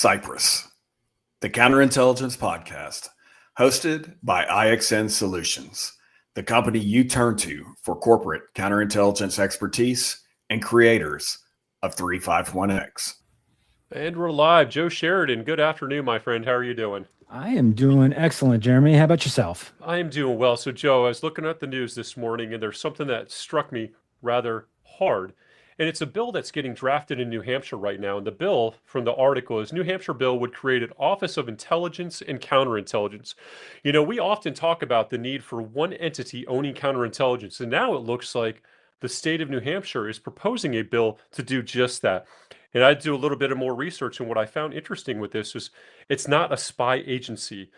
Cyprus, the Counterintelligence podcast, hosted by IXN Solutions, the company you turn to for corporate counterintelligence expertise and creators of 351X. And we're live. Joe Sheridan, good afternoon, my friend. How are you doing? I am doing excellent, Jeremy. How about yourself? I am doing well. So, Joe, I was looking at the news this morning, and there's something that struck me rather hard. And it's a bill that's getting drafted in New Hampshire right now. And the bill from the article is New Hampshire bill would create an Office of Intelligence and Counterintelligence. You know, we often talk about the need for one entity owning counterintelligence. And now it looks like the state of New Hampshire is proposing a bill to do just that. And I do a little bit of more research, and what I found interesting with this is it's not a spy agency,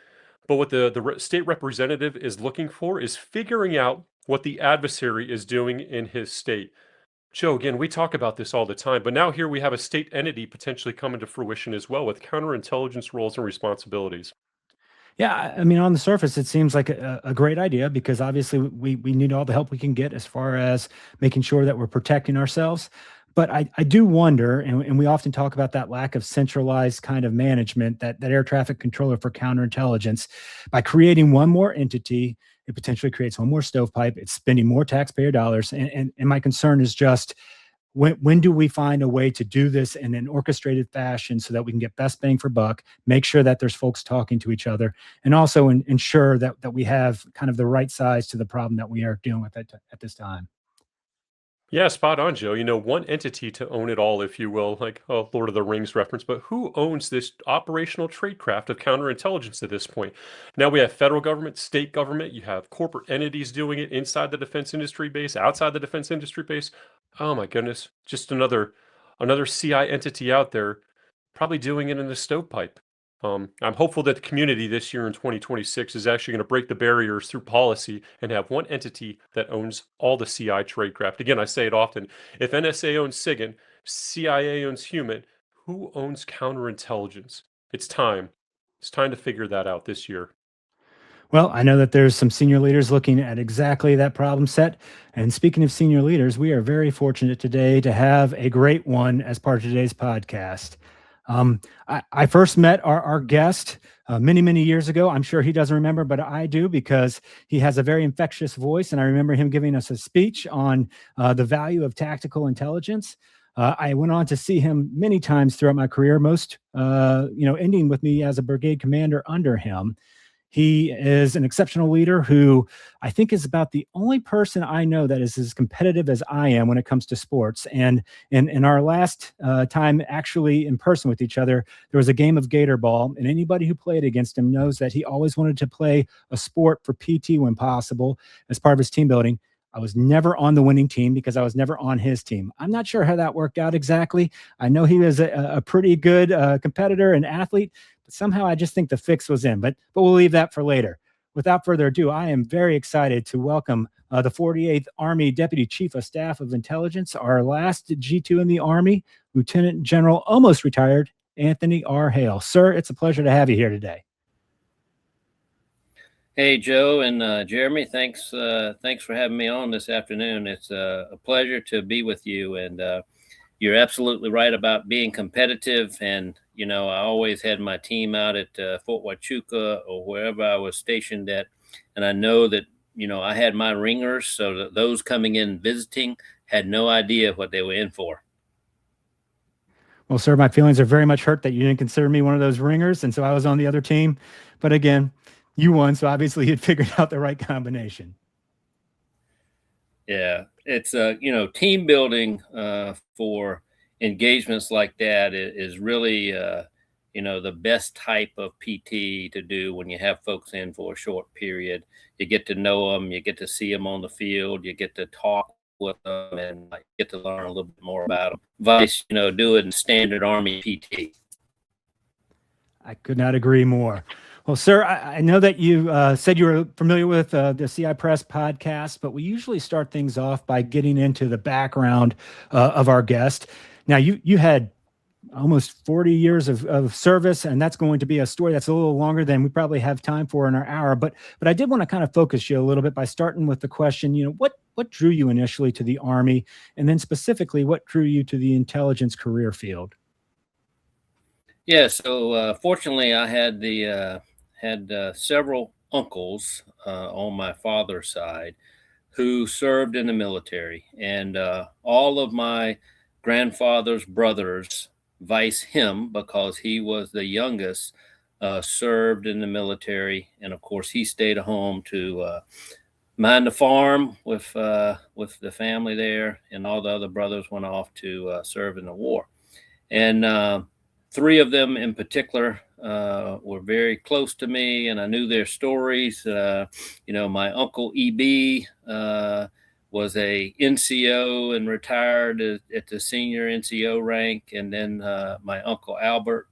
but what the state representative is looking for is figuring out what the adversary is doing in his state. Joe, again, we talk about this all the time, but now here we have a state entity potentially coming to fruition as well with counterintelligence roles and responsibilities. Yeah, I mean, on the surface, it seems like a great idea because obviously we need all the help we can get as far as making sure that we're protecting ourselves. But I do wonder, and we often talk about that lack of centralized kind of management, that air traffic controller for counterintelligence. By creating one more entity, it potentially creates one more stovepipe. It's spending more taxpayer dollars. And my concern is just, when do we find a way to do this in an orchestrated fashion so that we can get best bang for buck, make sure that there's folks talking to each other, and also ensure that we have kind of the right size to the problem that we are dealing with at this time? Yeah, spot on, Joe. You know, one entity to own it all, if you will, like a Lord of the Rings reference, but who owns this operational tradecraft of counterintelligence at this point? Now we have federal government, state government, you have corporate entities doing it inside the defense industry base, outside the defense industry base. Oh my goodness, just another CI entity out there, probably doing it in the stovepipe. I'm hopeful that the community this year in 2026 is actually going to break the barriers through policy and have one entity that owns all the CI tradecraft. Again, I say it often. If NSA owns SIGINT, CIA owns human, who owns counterintelligence? It's time. It's time to figure that out this year. Well, I know that there's some senior leaders looking at exactly that problem set. And speaking of senior leaders, we are very fortunate today to have a great one as part of today's podcast. I first met our guest many, many years ago. I'm sure he doesn't remember, but I do, because he has a very infectious voice. And I remember him giving us a speech on the value of tactical intelligence. I went on to see him many times throughout my career, most, ending with me as a brigade commander under him. He is an exceptional leader who I think is about the only person I know that is as competitive as I am when it comes to sports. And in our last time actually in person with each other, there was a game of Gator Ball, and anybody who played against him knows that he always wanted to play a sport for PT when possible as part of his team building. I was never on the winning team because I was never on his team. I'm not sure how that worked out exactly. I know he was a pretty good competitor and athlete, but somehow I just think the fix was in. But we'll leave that for later. Without further ado, I am very excited to welcome the 48th Army Deputy Chief of Staff of Intelligence, our last G2 in the Army, Lieutenant General, almost retired, Anthony R. Hale. Sir, it's a pleasure to have you here today. Hey, Joe and Jeremy, thanks for having me on this afternoon. It's a pleasure to be with you, and you're absolutely right about being competitive. And, you know, I always had my team out at Fort Huachuca or wherever I was stationed at, and I know that, you know, I had my ringers, so that those coming in visiting had no idea what they were in for. Well, sir, my feelings are very much hurt that you didn't consider me one of those ringers, and so I was on the other team. But again, you won, so obviously you'd figured out the right combination. Yeah, it's team building for engagements like that is really the best type of PT to do when you have folks in for a short period. You get to know them, you get to see them on the field, you get to talk with them, and get to learn a little bit more about them. Vice, do it in standard Army PT. I could not agree more. Well, sir, I know that you said you were familiar with the CI Press podcast, but we usually start things off by getting into the background of our guest. Now, you had almost 40 years of service, and that's going to be a story that's a little longer than we probably have time for in our hour. But I did want to kind of focus you a little bit by starting with the question, what drew you initially to the Army, and then specifically what drew you to the intelligence career field? Yeah, so fortunately, I had several uncles on my father's side who served in the military, and all of my grandfather's brothers, vice him, because he was the youngest, served in the military, and of course, he stayed at home to mind the farm with the family there, and all the other brothers went off to serve in the war. And three of them in particular were very close to me, and I knew their stories. My uncle EB was a NCO and retired at the senior NCO rank, and then my uncle Albert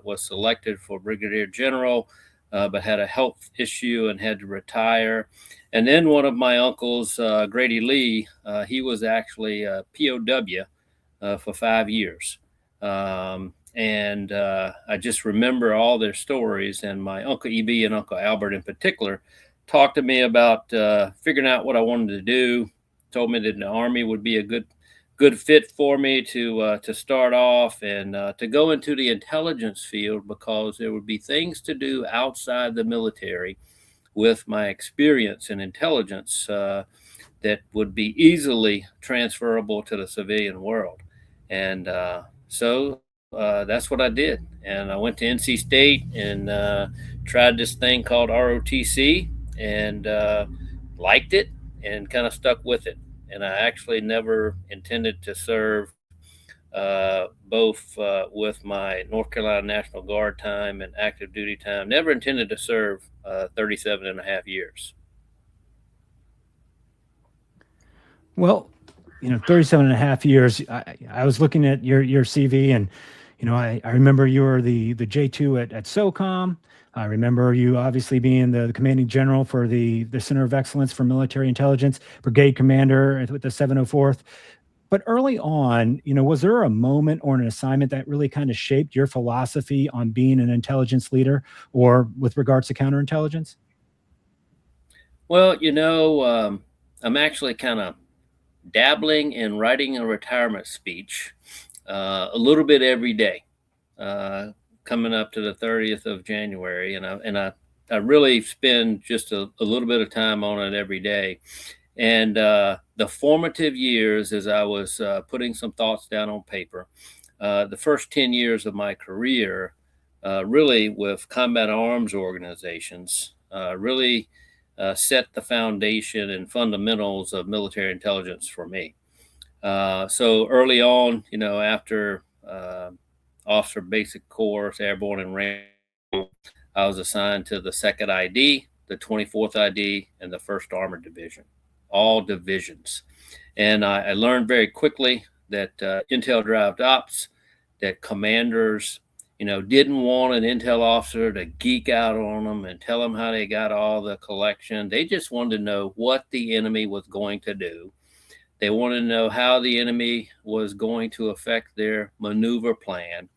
was selected for brigadier general, but had a health issue and had to retire. And then one of my uncles, Grady Lee, he was actually a POW for 5 years. And I just remember all their stories. And my Uncle EB and Uncle Albert in particular talked to me about figuring out what I wanted to do. Told me that the Army would be a good fit for me to start off and to go into the intelligence field, because there would be things to do outside the military with my experience in intelligence that would be easily transferable to the civilian world. And so that's what I did. And I went to NC State and tried this thing called ROTC, and liked it and kind of stuck with it. And I actually never intended to serve both with my North Carolina National Guard time and active duty time. Never intended to serve 37 and a half years. Well, 37 and a half years. I was looking at your CV, and I remember you were the J2 at SOCOM. I remember you obviously being the commanding general for the Center of Excellence for Military Intelligence, brigade commander with the 704th. But early on, was there a moment or an assignment that really kind of shaped your philosophy on being an intelligence leader, or with regards to counterintelligence? Well, I'm actually kind of dabbling in writing a retirement speech a little bit every day, coming up to the 30th of January. And I really spend just a little bit of time on it every day. And the formative years, as I was putting some thoughts down on paper, the first 10 years of my career, really with combat arms organizations, really set the foundation and fundamentals of military intelligence for me. So early on, after officer basic course, airborne and ramp, I was assigned to the 2nd ID, the 24th ID, and the 1st Armored Division, all divisions. And I learned very quickly that intel derived ops, that commanders, didn't want an intel officer to geek out on them and tell them how they got all the collection. They just wanted to know what the enemy was going to do. They wanted to know how the enemy was going to affect their maneuver plan.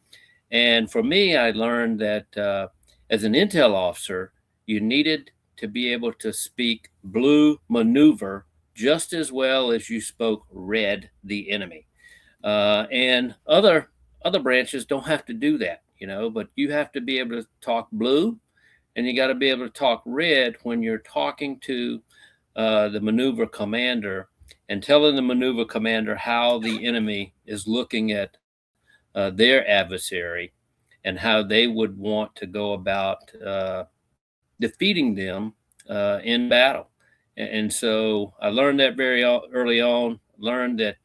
And for me, I learned that as an intel officer, you needed to be able to speak blue maneuver just as well as you spoke red the enemy. And other branches don't have to do that, but you have to be able to talk blue, and you got to be able to talk red when you're talking to the maneuver commander and telling the maneuver commander how the enemy is looking at their adversary and how they would want to go about defeating them in battle. And so I learned that very early on, learned that,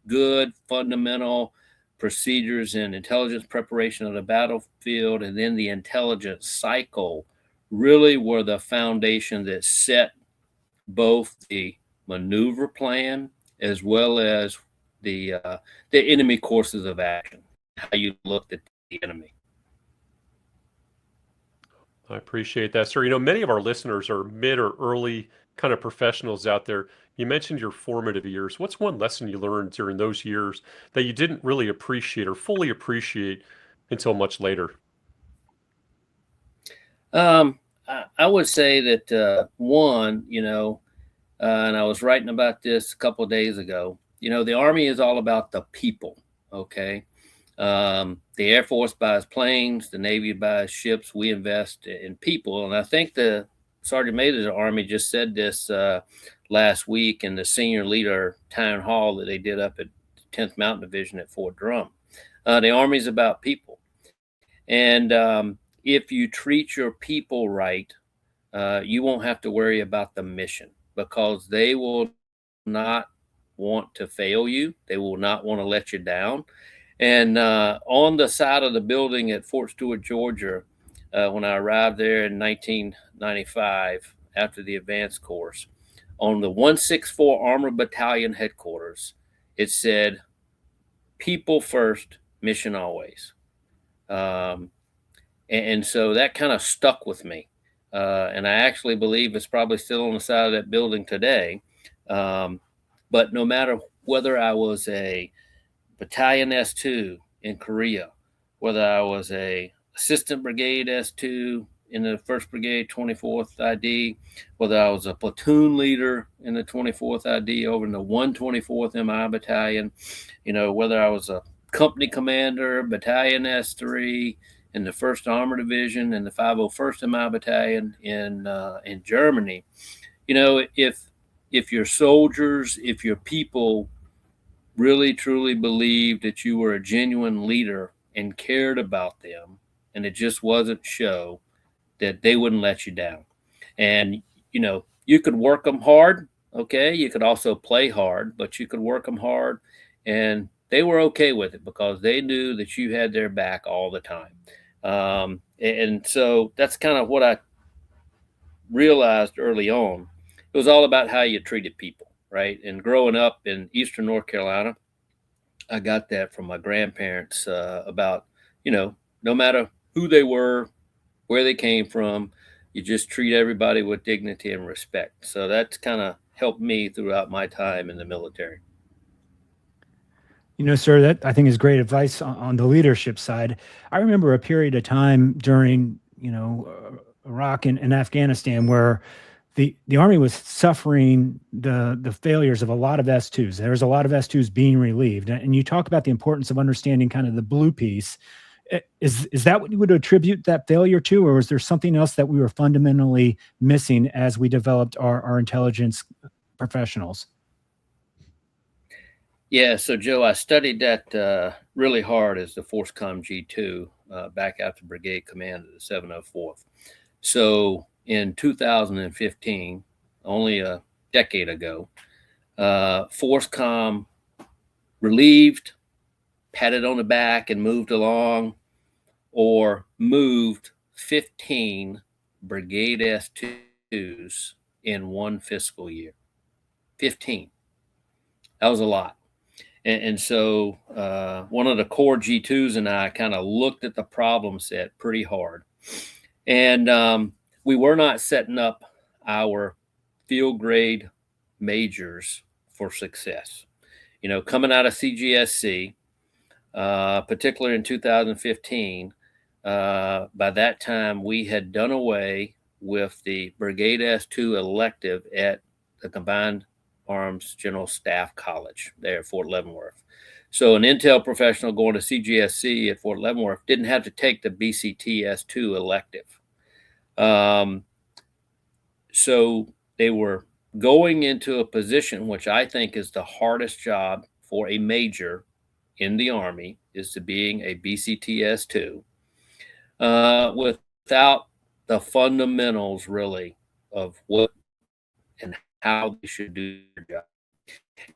good fundamental procedures in intelligence preparation of the battlefield and then the intelligence cycle really were the foundation that set both the maneuver plan as well as the enemy courses of action, how you looked at the enemy. I appreciate that, sir. Many of our listeners are mid or early kind of professionals out there. You mentioned your formative years. What's one lesson you learned during those years that you didn't really appreciate or fully appreciate until much later? I would say that one, and I was writing about this a couple of days ago. The Army is all about the people. Okay, the the Air Force buys planes, the Navy buys ships, we invest in people. And I think the Sergeant Major of the Army just said this last week in the senior leader town hall that they did up at 10th Mountain Division at Fort Drum. The Army is about people. And if you treat your people right, you won't have to worry about the mission, because they will not want to fail you. They will not want to let you down. And on the side of the building at Fort Stewart, Georgia, when I arrived there in 1995 after the advanced course, on the 164 Armored Battalion headquarters, it said, "People first, mission always." And so that kind of stuck with me. And I actually believe it's probably still on the side of that building today. But no matter whether I was a Battalion S2 in Korea, whether I was a Assistant Brigade S2 in the 1st Brigade 24th ID, whether I was a platoon leader in the 24th ID over in the 124th MI Battalion, whether I was a company commander, Battalion S3 in the 1st Armor Division and the 501st MI Battalion in Germany, if your soldiers, if your people really truly believed that you were a genuine leader and cared about them, and it just wasn't show, that they wouldn't let you down. And you could work them hard, okay, you could also play hard, but you could work them hard, and they were okay with it because they knew that you had their back all the time. And so that's kind of what I realized early on. It was all about how you treated people, right? And growing up in Eastern North Carolina, I got that from my grandparents about, no matter who they were, where they came from, you just treat everybody with dignity and respect. So that's kind of helped me throughout my time in the military. Sir, that I think is great advice on the leadership side. I remember a period of time during, Iraq and Afghanistan where the Army was suffering the failures of a lot of S2s. There was a lot of S2s being relieved. And you talk about the importance of understanding kind of the blue piece. Is that what you would attribute that failure to, or was there something else that we were fundamentally missing as we developed our intelligence professionals? Yeah, so Joe, I studied that really hard as the FORCECOM G2 back after Brigade Command of the 704th. So in 2015, only a decade ago, FORCECOM relieved, patted on the back and moved along, or moved 15 Brigade S2s in one fiscal year. 15. That was a lot. And so one of the core G2s and I kind of looked at the problem set pretty hard. And we were not setting up our field grade majors for success. Coming out of CGSC, particularly in 2015, by that time we had done away with the Brigade S2 elective at the Combined Arms General Staff College there at Fort Leavenworth. So an intel professional going to CGSC at Fort Leavenworth didn't have to take the BCT S2 elective. So they were going into a position, which I think is the hardest job for a major in the Army, is to being a BCT S2, without the fundamentals really of what and how they should do their job.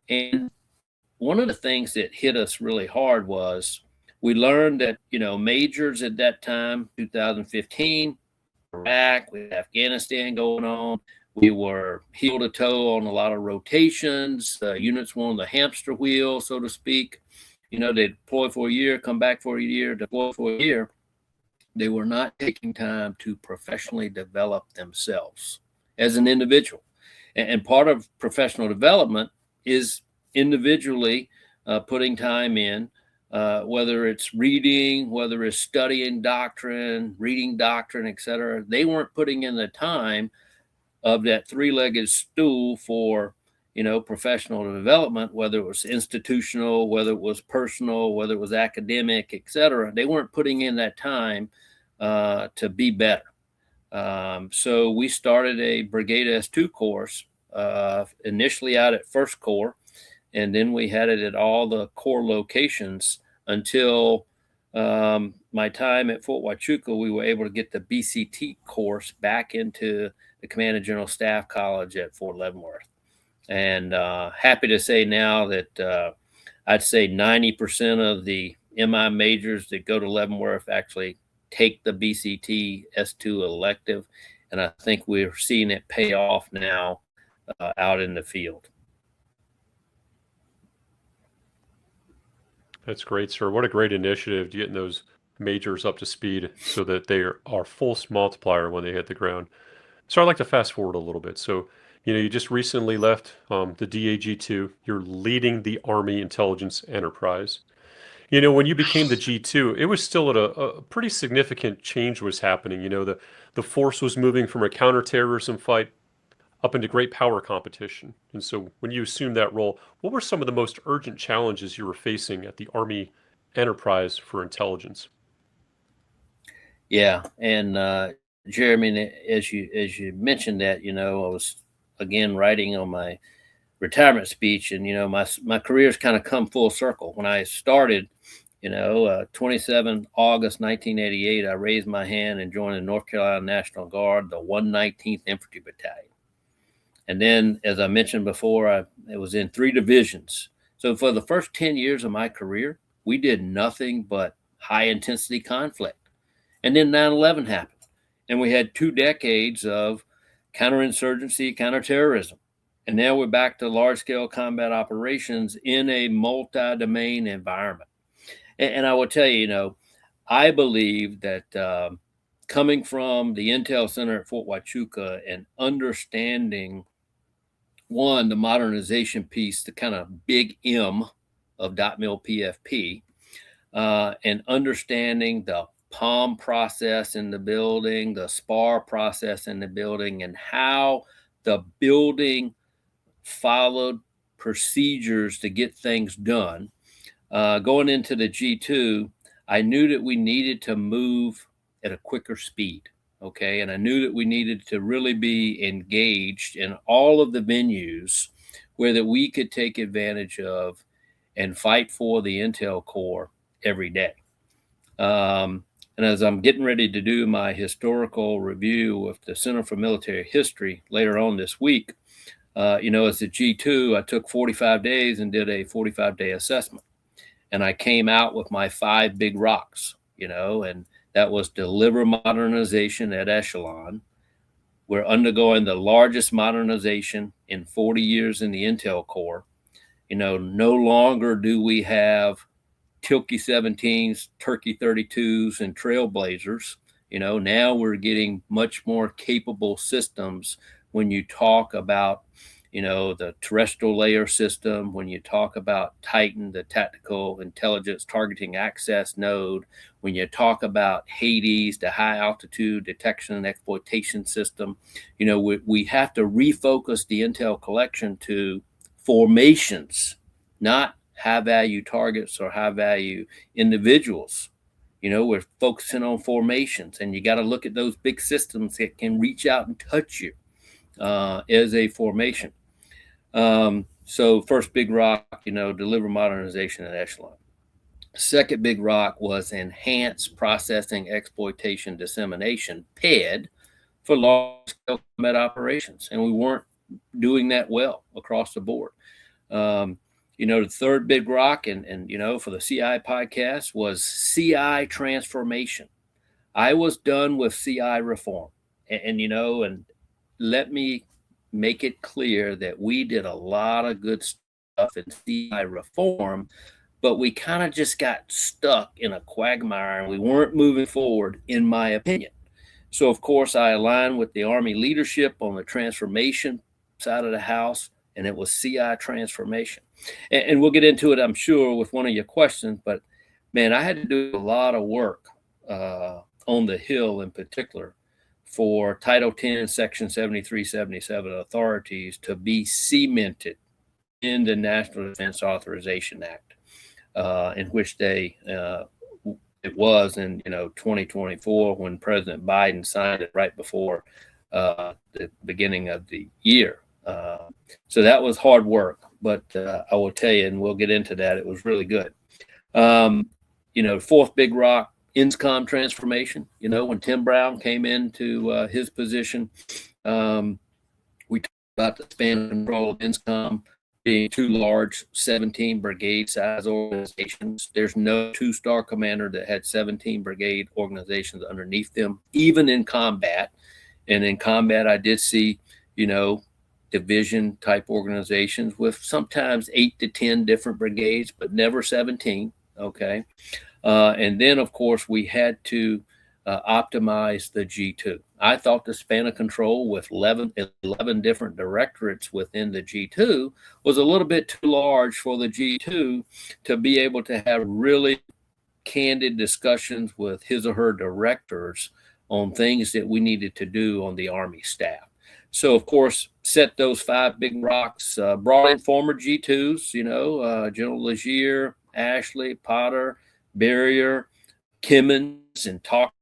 And one of the things that hit us really hard was we learned that, majors at that time, 2015, Iraq, with Afghanistan going on, we were heel to toe on a lot of rotations. Units were on the hamster wheel, so to speak. They deploy for a year, come back for a year, deploy for a year. They were not taking time to professionally develop themselves as an individual. And part of professional development is individually putting time in, whether it's reading, whether it's studying doctrine, reading doctrine, et cetera. They weren't putting in the time of that three-legged stool for, professional development, whether it was institutional, whether it was personal, whether it was academic, etc. They weren't putting in that time to be better. So we started a Brigade S2 course, initially out at First Corps, and then we had it at all the Corps locations until my time at Fort Huachuca. We were able to get the BCT course back into the Command and General Staff College at Fort Leavenworth. And happy to say now that I'd say 90% of the MI majors that go to Leavenworth actually take the BCT S2 elective. And I think we're seeing it pay off now out in the field. That's great, sir. What a great initiative to getting those majors up to speed so that they are force multiplier when they hit the ground. So I'd like to fast forward a little bit. So, you just recently left the DAG2. You're leading the Army Intelligence Enterprise. When you became the G2, it was still at a pretty significant change was happening. The force was moving from a counterterrorism fight up into great power competition. And so when you assumed that role, what were some of the most urgent challenges you were facing at the Army Enterprise for Intelligence? Yeah, and Jeremy, as you mentioned that, I was again writing on my retirement speech, and my career's kind of come full circle. When I started, 27 August 1988, I raised my hand and joined the North Carolina National Guard, the 119th Infantry Battalion. And then, as I mentioned before, it was in 3 divisions. So for the first 10 years of my career, we did nothing but high intensity conflict. And then 9/11 happened, and we had 2 decades of counterinsurgency, counterterrorism. And now we're back to large scale combat operations in a multi-domain environment. And I will tell you, I believe that coming from the Intel Center at Fort Huachuca and understanding, one, the modernization piece, the kind of big M of .mil PFP, and understanding the POM process in the building, the SPAR process in the building, and how the building followed procedures to get things done. Going into the G2, I knew that we needed to move at a quicker speed. Okay. And I knew that we needed to really be engaged in all of the venues where that we could take advantage of and fight for the Intel Corps every day. And as I'm getting ready to do my historical review with the Center for Military History later on this week, as a G2, I took 45 days and did a 45-day assessment. And I came out with my 5 big rocks, and that was deliver modernization at echelon. We're undergoing the largest modernization in 40 years in the Intel Corps. No longer do we have Tilke 17s, Turkey 32s, and Trailblazers. Now we're getting much more capable systems when you talk about the terrestrial layer system, when you talk about Titan, the tactical intelligence targeting access node, when you talk about Hades, the high altitude detection and exploitation system, we have to refocus the Intel collection to formations, not high value targets or high value individuals. We're focusing on formations, and you got to look at those big systems that can reach out and touch you as a formation. So first big rock, deliver modernization at echelon. Second big rock was enhance processing, exploitation, dissemination, PED, for large-scale combat operations. And we weren't doing that well across the board. The third big rock and for the CI podcast was CI transformation. I was done with CI reform. And let me make it clear that we did a lot of good stuff in CI reform, but we kind of just got stuck in a quagmire and we weren't moving forward, in my opinion. So, of course, I aligned with the Army leadership on the transformation side of the house, and it was CI transformation. And we'll get into it, I'm sure, with one of your questions, but man, I had to do a lot of work on the Hill in particular for Title 10, Section 7377 authorities to be cemented in the National Defense Authorization Act, in which they it was in 2024 when President Biden signed it right before the beginning of the year. So that was hard work, but I will tell you, and we'll get into that, it was really good. Fourth big rock, INSCOM transformation. When Tim Brown came into his position, we talked about the span of control of INSCOM being two large 17 brigade size organizations. There's no two-star commander that had 17 brigade organizations underneath them, even in combat. And in combat, I did see, division type organizations with sometimes 8 to 10 different brigades, but never 17. Okay. And then, of course, we had to optimize the G2. I thought the span of control with 11 different directorates within the G2 was a little bit too large for the G2 to be able to have really candid discussions with his or her directors on things that we needed to do on the Army staff. So, of course, set those 5 big rocks, brought in former G2s, General Legier, Ashley, Potter, Barrier, Kimmons, and talked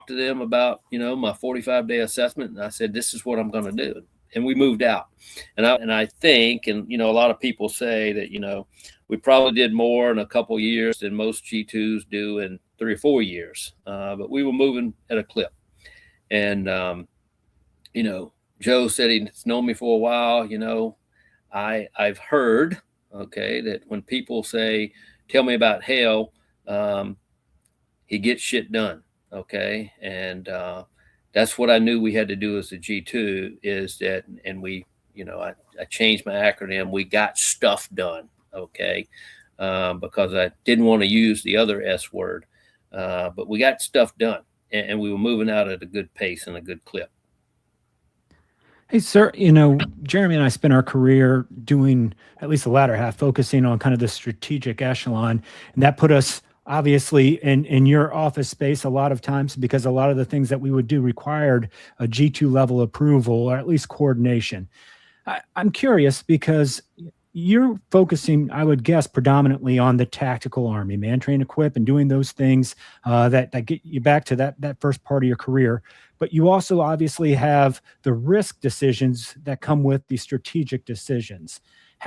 to them about, my 45-day assessment. And I said, this is what I'm going to do. And we moved out. And I think, and, a lot of people say that, we probably did more in a couple years than most G2s do in 3 or 4 years. But we were moving at a clip. And, Joe said he's known me for a while. I've heard, that when people say, tell me about Hale, he gets shit done. Okay. And that's what I knew we had to do as a G2 is that, and we, I changed my acronym. We got stuff done. Okay. Because I didn't want to use the other S word, but we got stuff done and we were moving out at a good pace and a good clip. Hey, sir, Jeremy and I spent our career doing at least the latter half, focusing on kind of the strategic echelon. And that put us obviously in your office space a lot of times because a lot of the things that we would do required a G2 level approval or at least coordination. I'm curious because you're focusing, I would guess, predominantly on the tactical Army, man, train, equip, and doing those things that get you back to that first part of your career. But you also obviously have the risk decisions that come with the strategic decisions.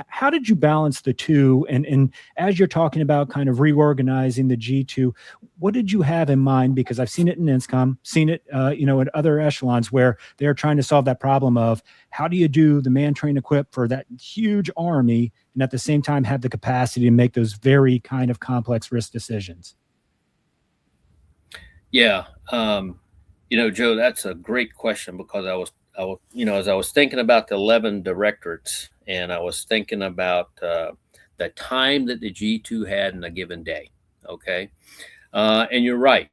How did you balance the two? And as you're talking about kind of reorganizing the G2, what did you have in mind? Because I've seen it in INSCOM, seen it, in other echelons where they're trying to solve that problem of how do you do the man, train, equip for that huge Army and at the same time have the capacity to make those very kind of complex risk decisions? Yeah. Joe, that's a great question because I was, as I was thinking about the 11 directorates and I was thinking about the time that the G2 had in a given day. Okay. And you're right.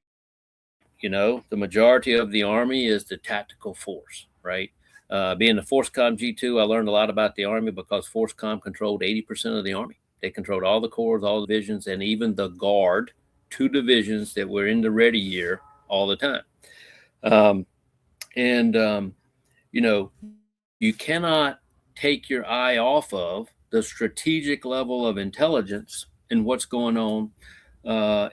The majority of the Army is the tactical force, right? Being the FORSCOM G2, I learned a lot about the Army because FORSCOM controlled 80% of the Army. They controlled all the corps, all the divisions, and even the Guard, 2 divisions that were in the ready year all the time. You cannot take your eye off of the strategic level of intelligence and what's going on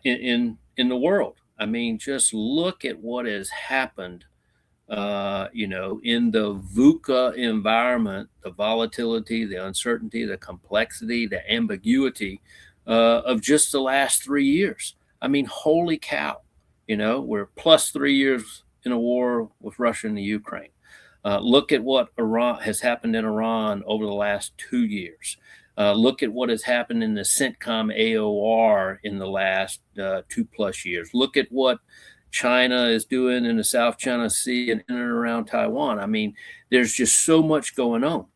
in the world. I mean, just look at what has happened, in the VUCA environment, the volatility, the uncertainty, the complexity, the ambiguity of just the last 3 years. I mean, holy cow, we're plus 3 years in a war with Russia and the Ukraine. Look at what Iran has happened in Iran over the last 2 years. Look at what has happened in the CENTCOM AOR in the last 2+ years. Look at what China is doing in the South China Sea and in and around Taiwan. I mean, there's just so much going on.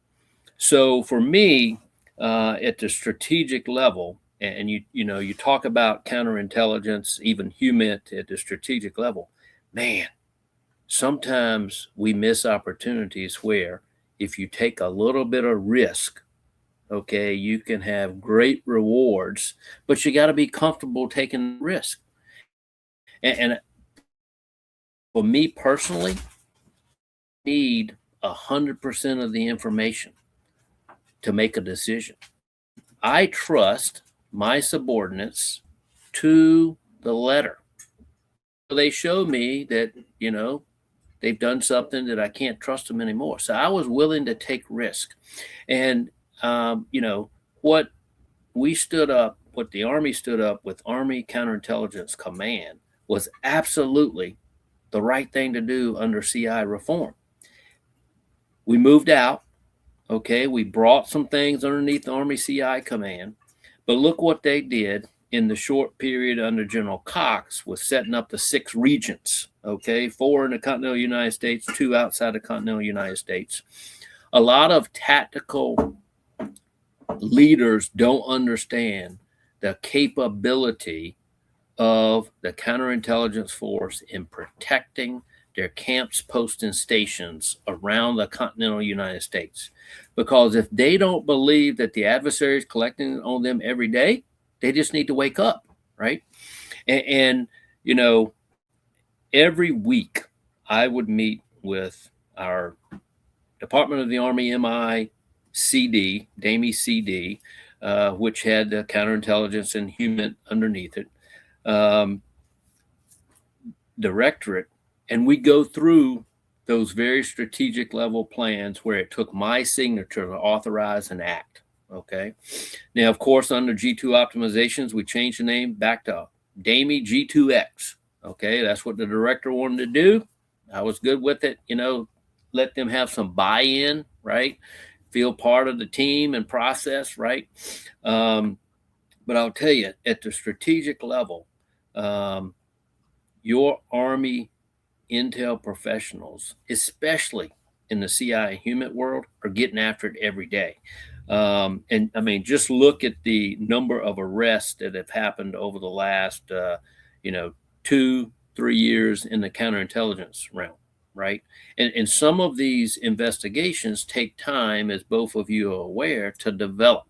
So for me, at the strategic level, and you talk about counterintelligence, even HUMINT at the strategic level, man, sometimes we miss opportunities where if you take a little bit of risk, okay, you can have great rewards, but you got to be comfortable taking risk. And for me personally, I need 100% of the information to make a decision. I trust my subordinates to the letter. They show me that, they've done something that I can't trust them anymore. So I was willing to take risk. And, what what the Army stood up with Army Counterintelligence Command was absolutely the right thing to do under CI reform. We moved out. Okay, we brought some things underneath the Army CI Command, but look what they did in the short period under General Cox with setting up the 6 regions. Okay, 4 in the continental United States, 2 outside the continental United States. A lot of tactical leaders don't understand the capability of the counterintelligence force in protecting their camps, posts, and stations around the continental United States. Because if they don't believe that the adversary is collecting on them every day, they just need to wake up, right? And every week I would meet with our Department of the Army MI CD, DAMI CD, which had the counterintelligence and human underneath it, directorate, and we go through those very strategic level plans where it took my signature to authorize an act. Okay. Now, of course, under G2 optimizations, we changed the name back to DAMI G2X. Okay. That's what the director wanted to do. I was good with it, let them have some buy-in, right? Feel part of the team and process, right? But I'll tell you, at the strategic level, your Army intel professionals, especially in the CI human world, are getting after it every day. And I mean, just look at the number of arrests that have happened over the last, 2-3 years in the counterintelligence realm, right? And some of these investigations take time, as both of you are aware, to develop,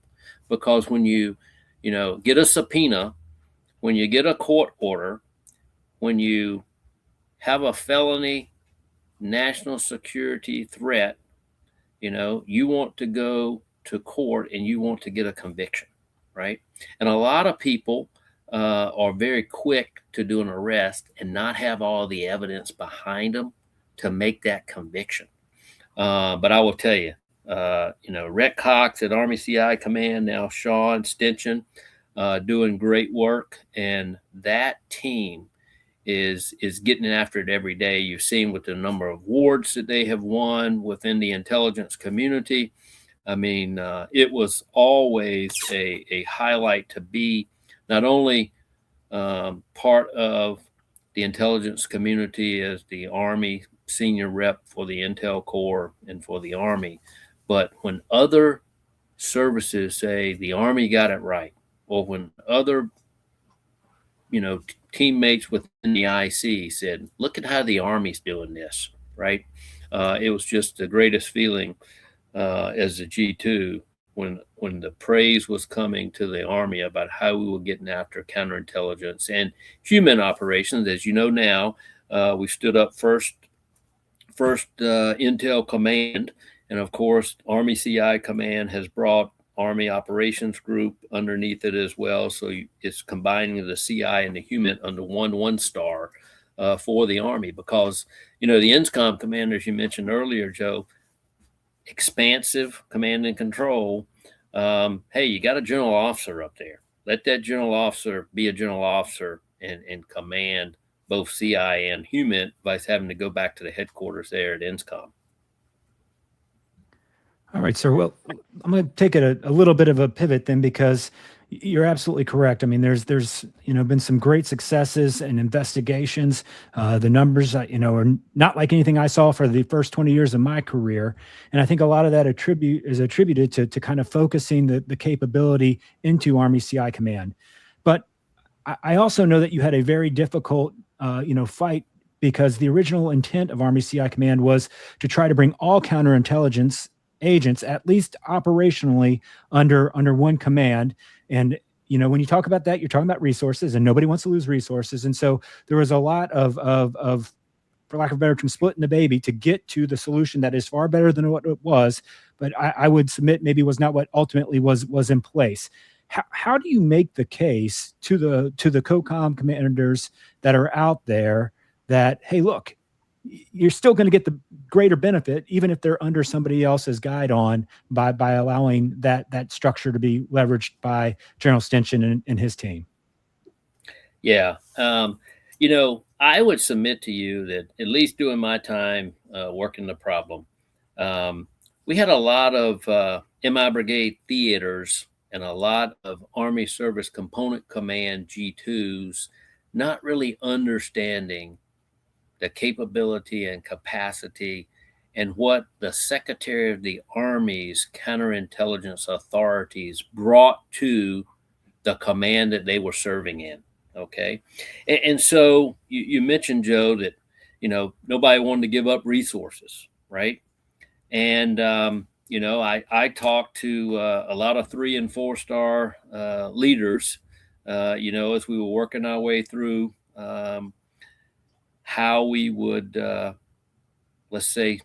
because when you get a subpoena, when you get a court order, when you have a felony national security threat, you want to go to court and you want to get a conviction, right? And a lot of people are very quick to do an arrest and not have all the evidence behind them to make that conviction. But I will tell you, Rhett Cox at Army CI Command, now Sean Stinson, doing great work, and that team is getting after it every day. You've seen with the number of awards that they have won within the intelligence community. I mean, it was always a highlight to be not only part of the intelligence community as the Army senior rep for the Intel Corps and for the Army, but when other services say the Army got it right, or when other teammates within the IC said, look at how the Army's doing this, right? It was just the greatest feeling as a G2 when the praise was coming to the Army about how we were getting after counterintelligence and human operations. As you know now, we stood up first Intel Command, and of course, Army CI Command has brought Army Operations Group underneath it as well. So it's combining the CI and the human under one star for the Army, because, the INSCOM commanders you mentioned earlier, Joe, expansive command and control. Hey, you got a general officer up there. Let that general officer be a general officer and command both CI and human, vice having to go back to the headquarters there at INSCOM. All right, sir. Well, I'm going to take it a little bit of a pivot then, because you're absolutely correct. I mean, there's been some great successes and investigations. The numbers, are not like anything I saw for the first 20 years of my career. And I think a lot of that is attributed to kind of focusing the capability into Army CI Command. But I also know that you had a very difficult, fight, because the original intent of Army CI Command was to try to bring all counterintelligence agents, at least operationally, under one command. And when you talk about that, you're talking about resources, and nobody wants to lose resources. And so there was a lot of for lack of a better term, splitting the baby to get to the solution that is far better than what it was, but I would submit maybe was not what ultimately was in place. How do you make the case to the COCOM commanders that are out there that, hey, look, you're still going to get the greater benefit, even if they're under somebody else's guide on by allowing that structure to be leveraged by General Stinson and his team? Yeah. I would submit to you that at least during my time working the problem, we had a lot of MI Brigade theaters and a lot of Army Service Component Command G2s not really understanding the capability and capacity and what the Secretary of the Army's counterintelligence authorities brought to the command that they were serving in. Okay. And so you mentioned, Joe, that, nobody wanted to give up resources, right? And, I talked to a lot of 3 and 4 star leaders, as we were working our way through how we would, let's say,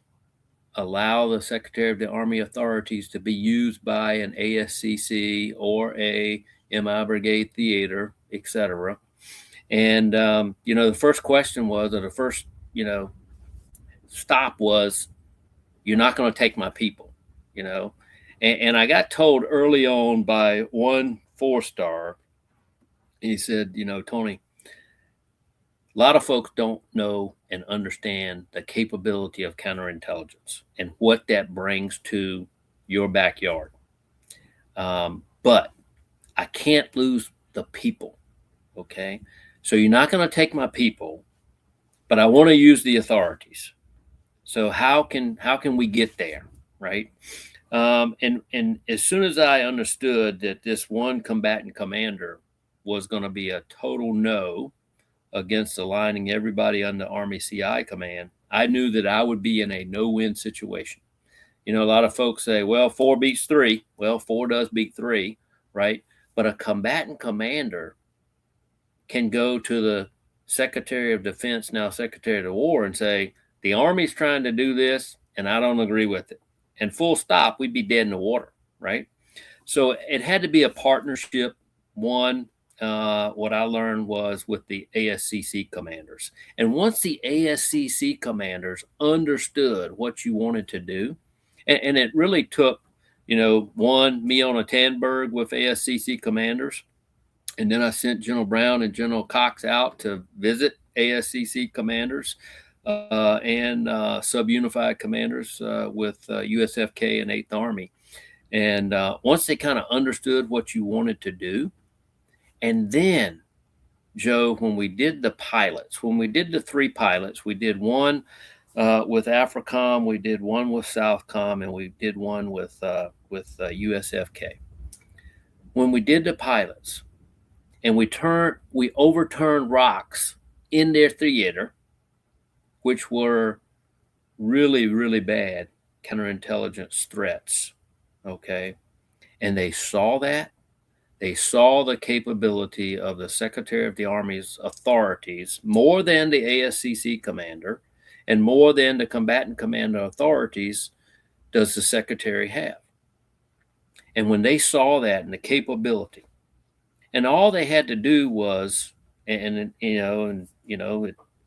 allow the Secretary of the Army authorities to be used by an ASCC or a MI Brigade theater, etc. And, the first question was, or the first, stop was, you're not going to take my people, and I got told early on by one 4 star, he said, Tony, a lot of folks don't know and understand the capability of counterintelligence and what that brings to your backyard. But I can't lose the people. Okay. So you're not going to take my people, but I want to use the authorities. So how can we get there? Right. And as soon as I understood that this one combatant commander was going to be a total no against aligning everybody under Army CI command, I knew that I would be in a no-win situation. A lot of folks say, well, 4 beats 3. Well, 4 does beat 3, right? But a combatant commander can go to the Secretary of Defense, now Secretary of the War, and say, the Army's trying to do this, and I don't agree with it. And full stop, we'd be dead in the water, right? So it had to be a partnership. One, what I learned was with the ASCC commanders. And once the ASCC commanders understood what you wanted to do, and it really took, me on a Tandberg with ASCC commanders. And then I sent General Brown and General Cox out to visit ASCC commanders and sub-unified commanders with USFK and 8th Army. And once they kind of understood what you wanted to do, and then, Joe, when we did the pilots, when we did the 3 pilots, we did one with AFRICOM, we did one with SOUTHCOM, and we did one with USFK. When we did the pilots, and we overturned rocks in their theater, which were really, really bad counterintelligence threats. Okay. And they saw that. They saw the capability of the Secretary of the Army's authorities more than the ASCC commander and more than the combatant commander authorities does the Secretary have. And when they saw that and the capability, and all they had to do was,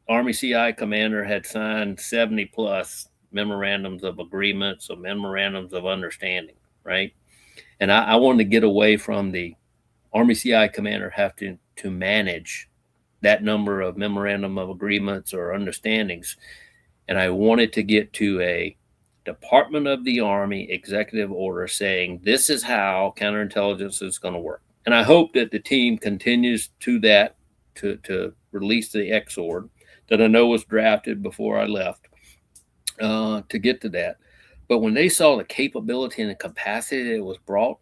Army CI commander had signed 70 plus memorandums of agreements or memorandums of understanding, right? And I wanted to get away from the Army CI commander having to manage that number of memorandum of agreements or understandings. And I wanted to get to a Department of the Army executive order saying, this is how counterintelligence is going to work. And I hope that the team continues to that, to release the XORD that I know was drafted before I left to get to that. But when they saw the capability and the capacity that it was brought,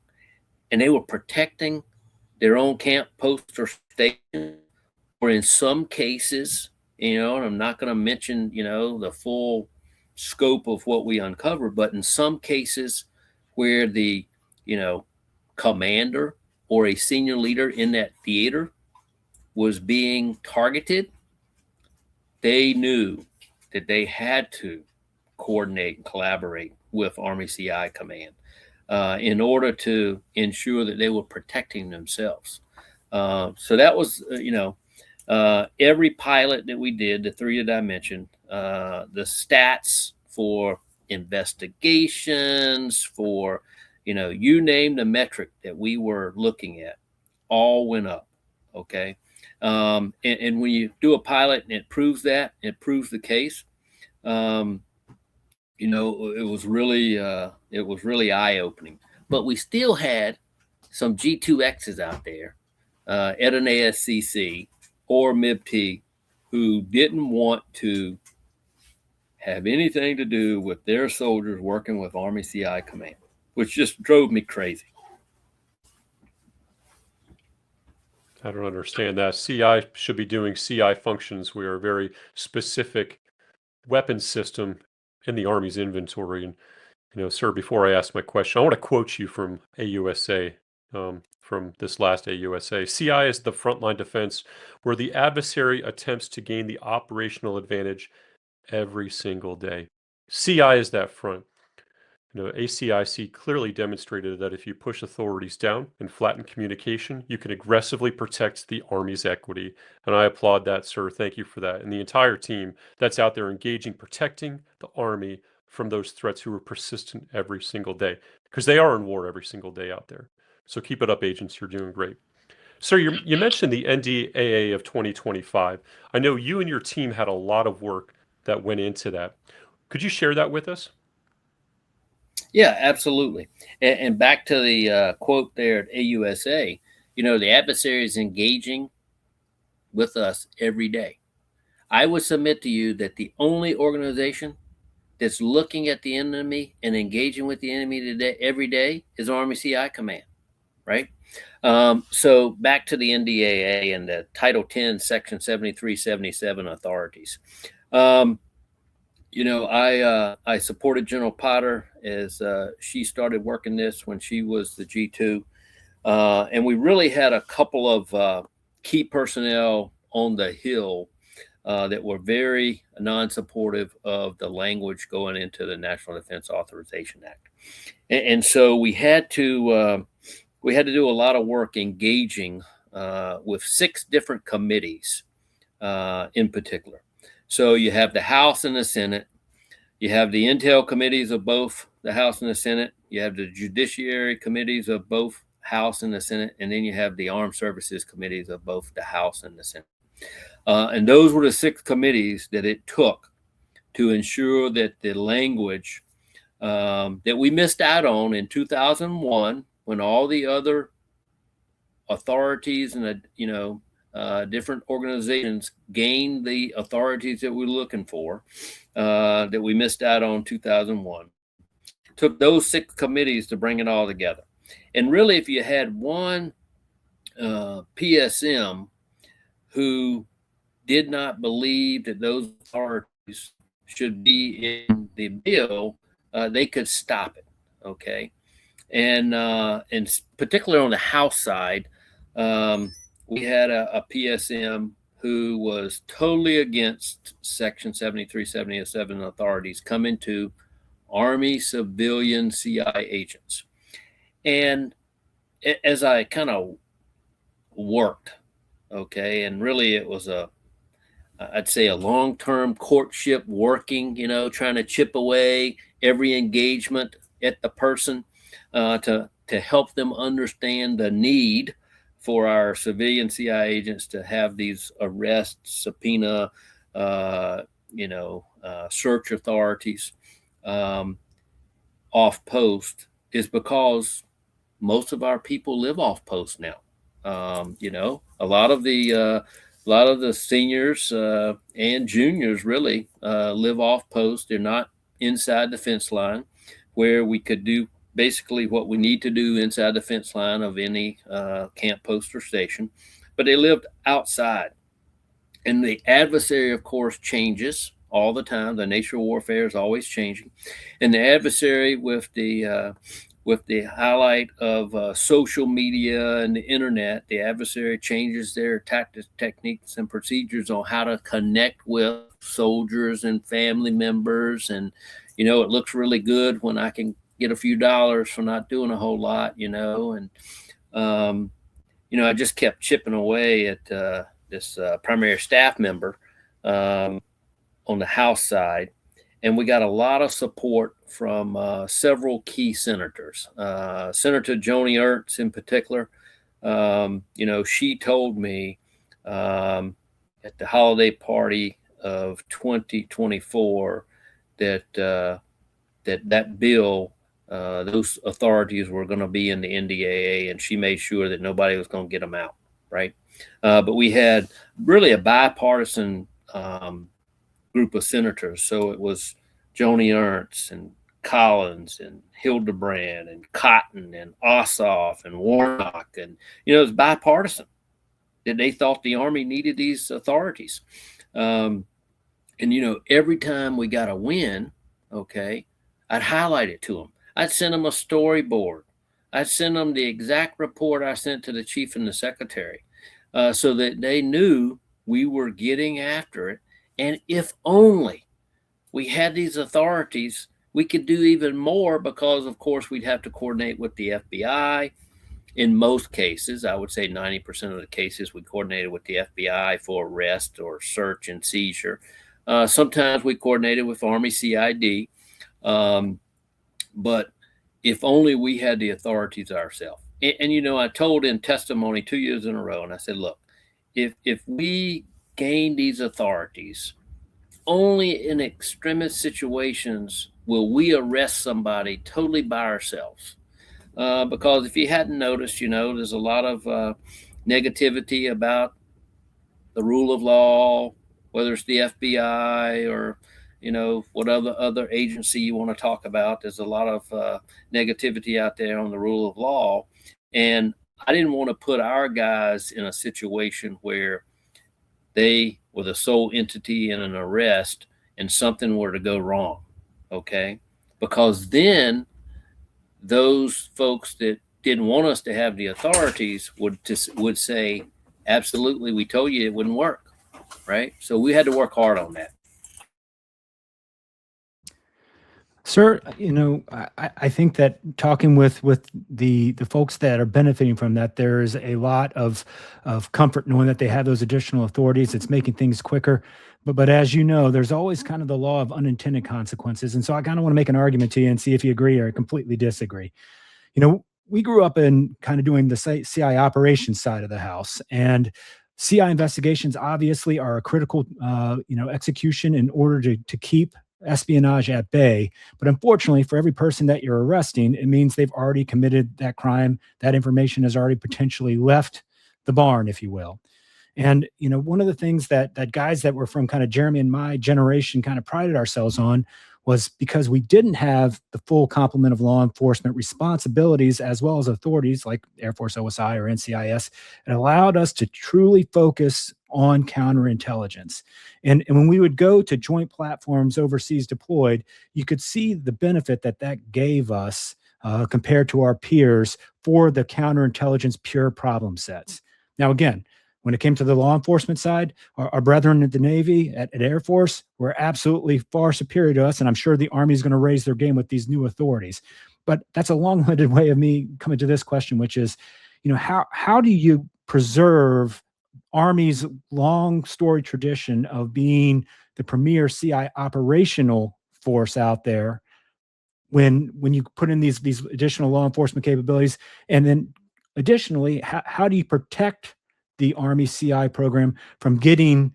and they were protecting their own camp, post, or station, or in some cases, and I'm not going to mention, the full scope of what we uncovered, but in some cases where the, commander or a senior leader in that theater was being targeted, they knew that they had to coordinate and collaborate with Army CI Command in order to ensure that they were protecting themselves. So that was, every pilot that we did, the three that I mentioned, the stats for investigations, for, you name the metric that we were looking at, all went up. Okay. And when you do a pilot and it proves that, it proves the case, it was really eye-opening. But we still had some G2Xs out there at an ASCC or MIBT who didn't want to have anything to do with their soldiers working with Army CI Command, which just drove me crazy. I don't understand that. CI should be doing CI functions. We are a very specific weapons system in the Army's inventory. And, sir, before I ask my question, I want to quote you from AUSA, from this last AUSA. CI is the frontline defense where the adversary attempts to gain the operational advantage every single day. CI is that front. ACIC clearly demonstrated that if you push authorities down and flatten communication, you can aggressively protect the Army's equity. And I applaud that, sir. Thank you for that. And the entire team that's out there engaging, protecting the Army from those threats who are persistent every single day, because they are in war every single day out there. So keep it up, agents. You're doing great. Sir, you mentioned the NDAA of 2025. I know you and your team had a lot of work that went into that. Could you share that with us? Yeah, absolutely. And back to the quote there at AUSA, the adversary is engaging with us every day. I would submit to you that the only organization that's looking at the enemy and engaging with the enemy today, every day, is Army CI Command, right? So back to the NDAA and the Title 10, Section 7377 authorities. I supported General Potter as she started working this when she was the G2. And we really had a couple of key personnel on the Hill that were very non-supportive of the language going into the National Defense Authorization Act. And so we had to do a lot of work engaging with 6 different committees in particular. So you have the House and the Senate. You have the Intel committees of both the House and the Senate. You have the Judiciary committees of both House and the Senate. And then you have the Armed Services committees of both the House and the Senate. And those were the 6 committees that it took to ensure that the language that we missed out on in 2001, when all the other authorities and different organizations gained the authorities that we're looking for, that we missed out on 2001. Took those 6 committees to bring it all together. And really, if you had one PSM who did not believe that those authorities should be in the bill, they could stop it. Okay. And particularly on the House side, we had a PSM who was totally against Section 7377 authorities coming to Army civilian CI agents. And as I kind of worked, okay, and really it was I'd say a long-term courtship working, trying to chip away every engagement at the person to help them understand the need for our civilian CI agents to have these arrest, subpoena, search authorities off post, is because most of our people live off post now. A lot of the seniors and juniors really live off post. They're not inside the fence line, where we could do basically what we need to do inside the fence line of any camp, post, or station, but they lived outside. And the adversary, of course, changes all the time. The nature of warfare is always changing. And the adversary, with the highlight of social media and the internet, the adversary changes their tactics, techniques, and procedures on how to connect with soldiers and family members. And, it looks really good when I can get a few dollars for not doing a whole lot, and, I just kept chipping away at this primary staff member on the House side. And we got a lot of support from several key senators. Senator Joni Ernst in particular, she told me at the holiday party of 2024 that that bill, those authorities were going to be in the NDAA, and she made sure that nobody was going to get them out, right? But we had really a bipartisan group of senators. So it was Joni Ernst and Collins and Hildebrand and Cotton and Ossoff and Warnock. And, it was bipartisan that they thought the Army needed these authorities. And, every time we got a win, okay, I'd highlight it to them. I'd send them a storyboard. I'd send them the exact report I sent to the chief and the secretary so that they knew we were getting after it. And if only we had these authorities, we could do even more because, of course, we'd have to coordinate with the FBI. In most cases, I would say 90% of the cases, we coordinated with the FBI for arrest or search and seizure. Sometimes we coordinated with Army CID. But if only we had the authorities ourselves. And I told in testimony 2 years in a row, and I said, look, if we gain these authorities, only in extremist situations will we arrest somebody totally by ourselves. Because if you hadn't noticed, there's a lot of negativity about the rule of law, whether it's the FBI or, what other agency you want to talk about. There's a lot of negativity out there on the rule of law. And I didn't want to put our guys in a situation where they were the sole entity in an arrest and something were to go wrong, okay? Because then those folks that didn't want us to have the authorities would say, absolutely, we told you it wouldn't work, right? So we had to work hard on that. Sir, I think that talking with the folks that are benefiting from that, there is a lot of comfort knowing that they have those additional authorities. It's making things quicker. But as you know, there's always kind of the law of unintended consequences. And so I kind of want to make an argument to you and see if you agree or completely disagree. We grew up in kind of doing the CI operations side of the house, and CI investigations obviously are a critical, execution in order to keep espionage at bay. But unfortunately, for every person that you're arresting, it means they've already committed that crime. That information has already potentially left the barn, if you will. And, one of the things that guys that were from kind of Jeremy and my generation kind of prided ourselves on was because we didn't have the full complement of law enforcement responsibilities as well as authorities like Air Force OSI or NCIS. It allowed us to truly focus on counterintelligence. And when we would go to joint platforms overseas deployed, you could see the benefit that gave us compared to our peers for the counterintelligence pure problem sets. Now, again, when it came to the law enforcement side, our brethren at the Navy, at Air Force, were absolutely far superior to us. And I'm sure the Army is going to raise their game with these new authorities. But that's a long-winded way of me coming to this question, which is, how do you preserve Army's long story tradition of being the premier CI operational force out there when you put in these additional law enforcement capabilities? And then additionally, how do you protect the Army CI program from getting,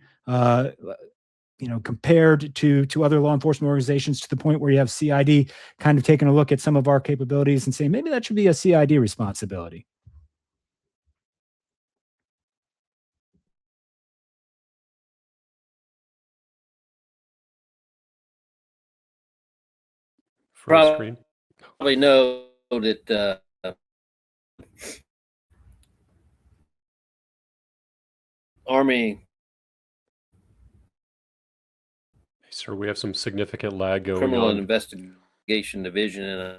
compared to other law enforcement organizations to the point where you have CID kind of taking a look at some of our capabilities and saying, maybe that should be a CID responsibility? Full screen. Probably know that Army. Sir, we have some significant lag going Criminal on. Investigation Division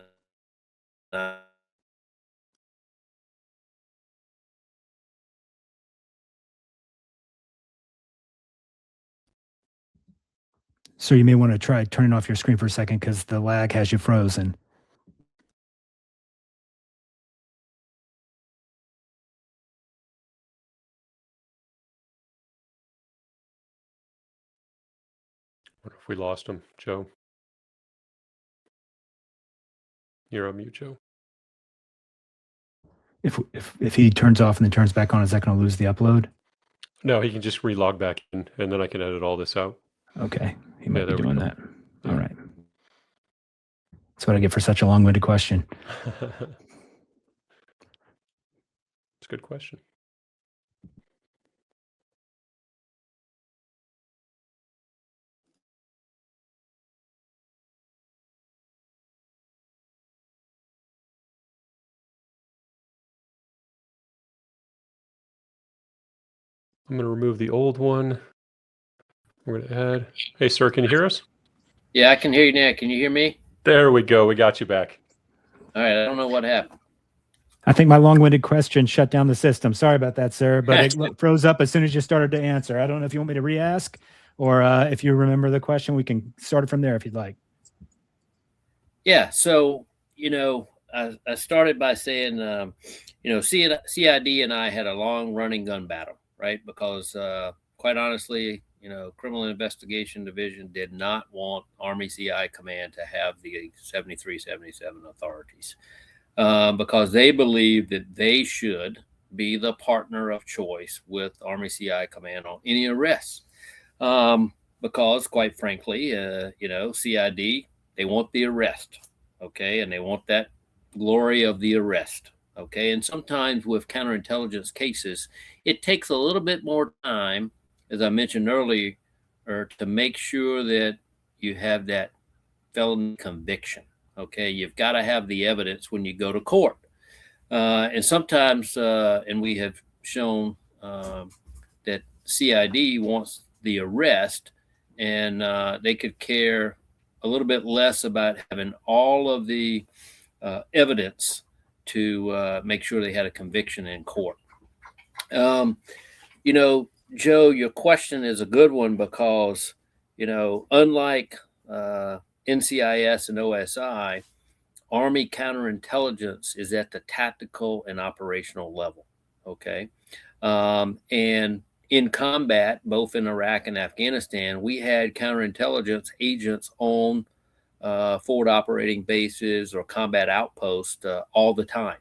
and So you may want to try turning off your screen for a second because the lag has you frozen. What if we lost him, Joe? You're on mute, Joe. If he turns off and then turns back on, is that going to lose the upload? No, he can just relog back in, and then I can edit all this out. Okay, he might be there we doing go. that. Yeah. All right. That's what I get for such a long-winded question. It's a good question. I'm going to remove the old one. We're going to add. Hey, sir, can you hear us? Yeah, I can hear you now. Can you hear me? There we go. We got you back. All right. I don't know what happened. I think my long-winded question shut down the system. Sorry about that, sir, but it froze up as soon as you started to answer. I don't know if you want me to re-ask or if you remember the question, we can start it from there if you'd like. Yeah. So, I started by saying, CID and I had a long running gun battle, right? Because quite honestly, Criminal Investigation Division did not want Army CI Command to have the 7377 authorities because they believed that they should be the partner of choice with Army CI Command on any arrests. Because quite frankly, CID, they want the arrest, okay? And they want that glory of the arrest, okay? And sometimes with counterintelligence cases, it takes a little bit more time, as I mentioned earlier, to make sure that you have that felony conviction, okay? You've got to have the evidence when you go to court. And sometimes, and we have shown that CID wants the arrest, and they could care a little bit less about having all of the evidence to make sure they had a conviction in court. Joe, your question is a good one because, unlike NCIS and OSI, Army counterintelligence is at the tactical and operational level. Okay. And in combat, both in Iraq and Afghanistan, we had counterintelligence agents on forward operating bases or combat outposts all the time.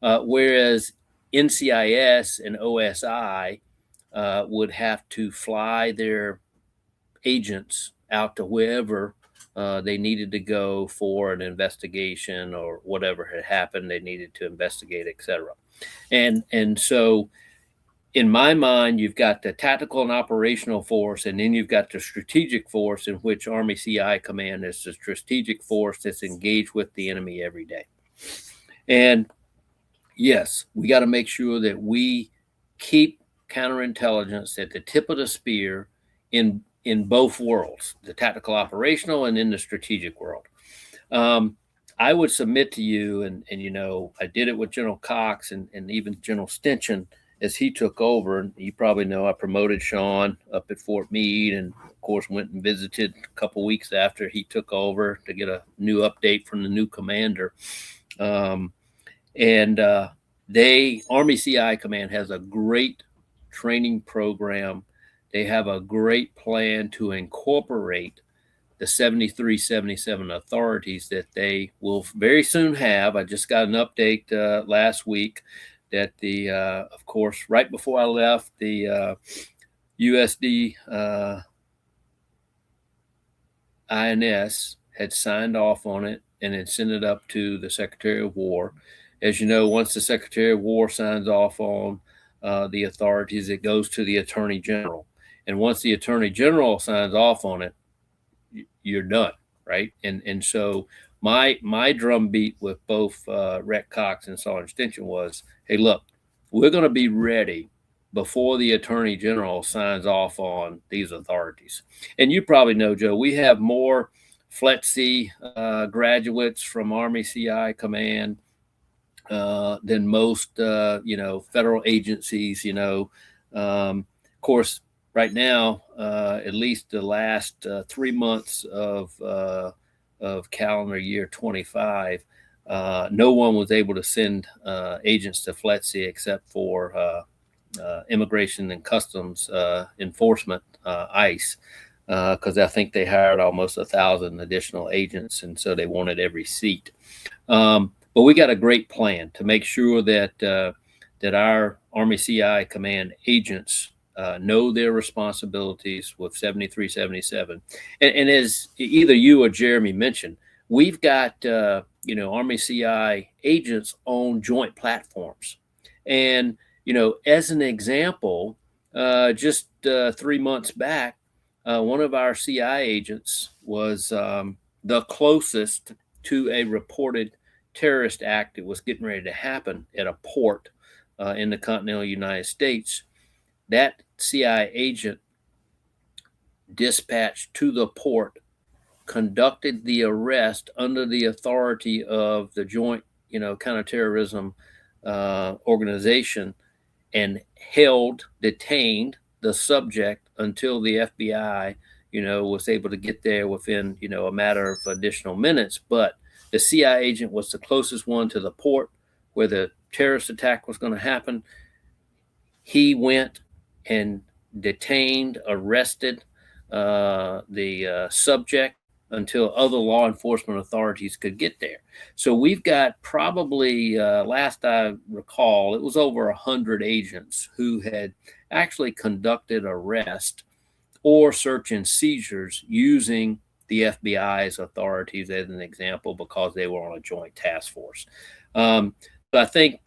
Whereas NCIS and OSI would have to fly their agents out to wherever they needed to go for an investigation or whatever had happened they needed to investigate, etc. And so in my mind, you've got the tactical and operational force, and then you've got the strategic force, in which Army CI Command is the strategic force that's engaged with the enemy every day. And yes, we got to make sure that we keep counterintelligence at the tip of the spear in both worlds, the tactical operational and in the strategic world. I would submit to you, and I did it with General Cox and even General Stinson as he took over. And you probably know I promoted Sean up at Fort Meade, and of course went and visited a couple weeks after he took over to get a new update from the new commander. Army CI Command has a great training program. They have a great plan to incorporate the 7377 authorities that they will very soon have. I just got an update last week that of course, right before I left, the USD INS had signed off on it and had sent it up to the Secretary of War. As you know, once the Secretary of War signs off on the authorities, it goes to the Attorney General. And once the Attorney General signs off on it, you're done, right? And so my drumbeat with both Rex Cox and Sergeant Stinson was, hey, look, we're going to be ready before the Attorney General signs off on these authorities. And you probably know, Joe, we have more FLETC graduates from Army CI Command than most, federal agencies. Of course, right now, at least the last 3 months of calendar year 25, no one was able to send agents to FLETC except for Immigration and Customs Enforcement, ICE, because I think they hired almost 1,000 additional agents, and so they wanted every seat. But we got a great plan to make sure that our Army CI Command agents know their responsibilities with 7377. And as either you or Jeremy mentioned, we've got Army CI agents on joint platforms. And as an example, just 3 months back, one of our CI agents was the closest to a reported terrorist act that was getting ready to happen at a port in the continental United States. That CI agent dispatched to the port, conducted the arrest under the authority of the joint, counterterrorism organization, and detained the subject until the FBI, was able to get there within, a matter of additional minutes. But the CI agent was the closest one to the port where the terrorist attack was going to happen. He went and detained, arrested the subject until other law enforcement authorities could get there. So we've got probably, last I recall, it was over 100 agents who had actually conducted arrest or search and seizures using the FBI's authorities as an example, because they were on a joint task force. But I think,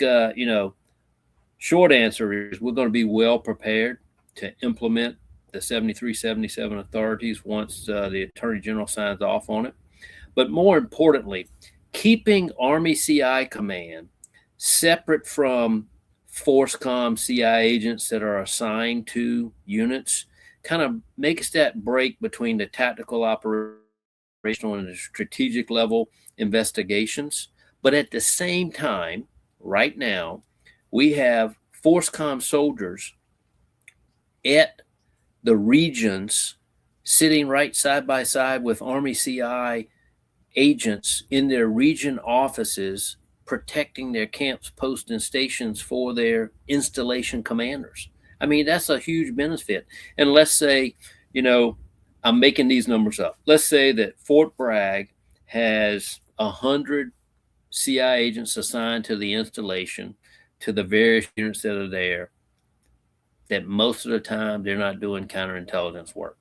short answer is we're going to be well prepared to implement the 7377 authorities once the Attorney General signs off on it. But more importantly, keeping Army CI Command separate from FORCECOM CI agents that are assigned to units kind of makes that break between the tactical, operational, and the strategic level investigations. But at the same time, right now, we have FORCECOM soldiers at the regions sitting right side by side with Army CI agents in their region offices, protecting their camps, posts, and stations for their installation commanders. I mean, that's a huge benefit. And let's say, I'm making these numbers up. Let's say that Fort Bragg has 100 CI agents assigned to the installation, to the various units that are there, that most of the time they're not doing counterintelligence work.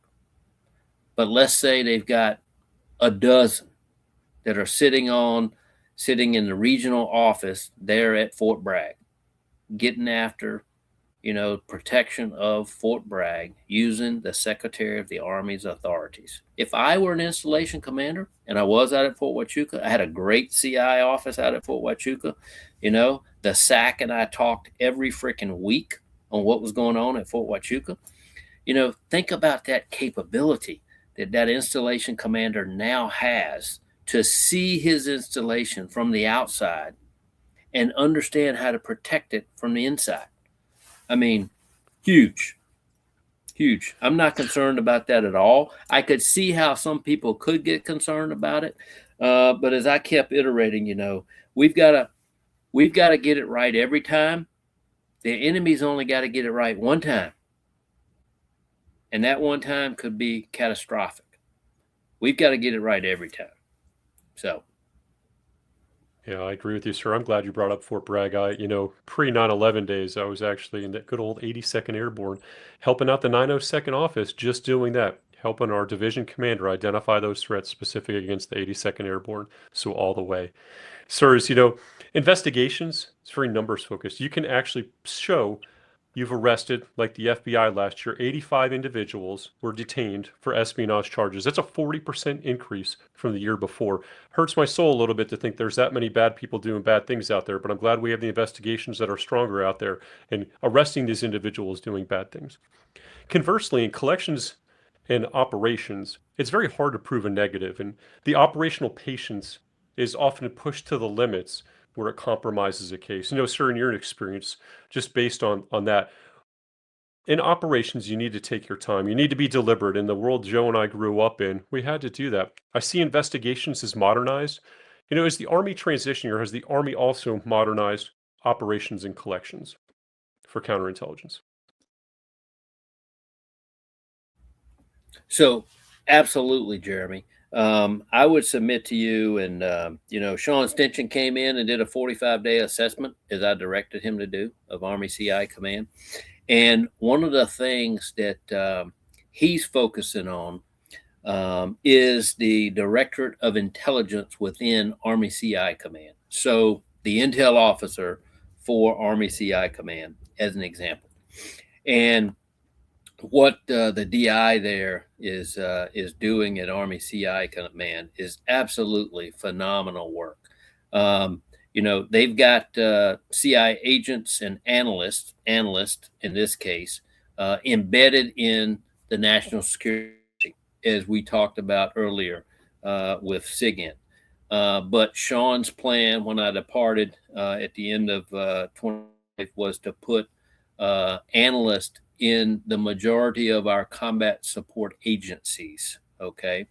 But let's say they've got a dozen that are sitting in the regional office there at Fort Bragg, getting after, protection of Fort Bragg using the Secretary of the Army's authorities. If I were an installation commander and I was out at Fort Huachuca, I had a great CI office out at Fort Huachuca, the SAC and I talked every freaking week on what was going on at Fort Huachuca. Think about that capability that installation commander now has to see his installation from the outside and understand how to protect it from the inside. I mean, huge. I'm not concerned about that at all. I could see how some people could get concerned about it. But as I kept iterating, we've got to get it right every time. The enemy's only got to get it right one time. And that one time could be catastrophic. We've got to get it right every time. So. Yeah, I agree with you, sir. I'm glad you brought up Fort Bragg. Pre 9/11 days, I was actually in that good old 82nd Airborne, helping out the 902nd office, just doing that, helping our division commander identify those threats specific against the 82nd Airborne. So all the way. Sirs, investigations, it's very numbers focused. You can actually show you've arrested, like the FBI last year, 85 individuals were detained for espionage charges. That's a 40% increase from the year before. Hurts my soul a little bit to think there's that many bad people doing bad things out there, but I'm glad we have the investigations that are stronger out there and arresting these individuals doing bad things. Conversely, in collections and operations, it's very hard to prove a negative, and the operational patience is often pushed to the limits where it compromises a case. Sir, in your experience, just based on that, In operations, you need to take your time. You need to be deliberate. In the world Joe and I grew up in, we had to do that. I see investigations as modernized. Is the Army transitioning, or has the Army also modernized operations and collections for counterintelligence? So, absolutely, Jeremy. I would submit to you, and Sean Stinson came in and did a 45-day assessment, as I directed him to do, of Army CI Command. And one of the things that he's focusing on is the Directorate of Intelligence within Army CI Command. So, the intel officer for Army CI Command, as an example. And what the DI there is doing at Army CI Command is absolutely phenomenal work. They've got CI agents and analysts in this case, embedded in the national security, as we talked about earlier with SIGINT. But Sean's plan when I departed at the end of 20 was to put analysts in the majority of our combat support agencies. Okay.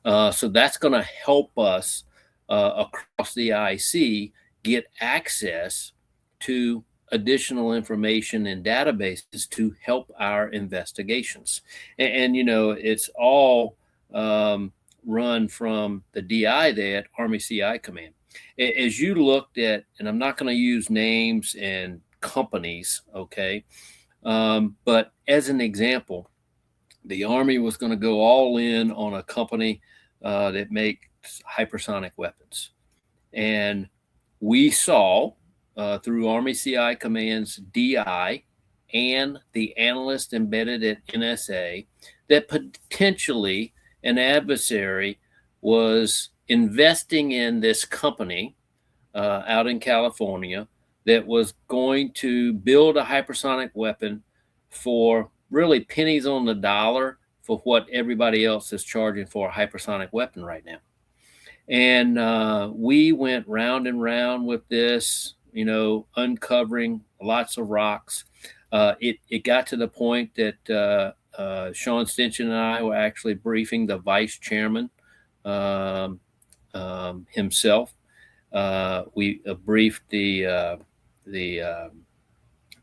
So that's going to help us across the IC get access to additional information and databases to help our investigations. And it's all run from the DI there at Army CI Command. As you looked at, and I'm not going to use names and companies, okay, but as an example, the Army was going to go all in on a company that makes hypersonic weapons. And we saw through Army CI Command's DI and the analyst embedded at NSA that potentially an adversary was investing in this company out in California that was going to build a hypersonic weapon for really pennies on the dollar for what everybody else is charging for a hypersonic weapon right now. And we went round and round with this, uncovering lots of rocks. It got to the point that Sean Stinson and I were actually briefing the vice chairman himself. We briefed the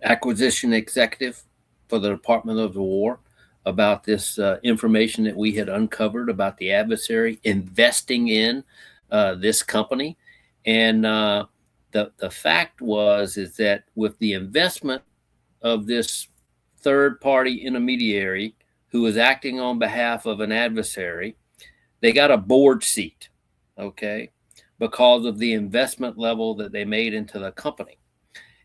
acquisition executive for the Department of the War about this information that we had uncovered about the adversary investing in this company. And the fact is that with the investment of this third-party intermediary who was acting on behalf of an adversary, they got a board seat, okay, because of the investment level that they made into the company.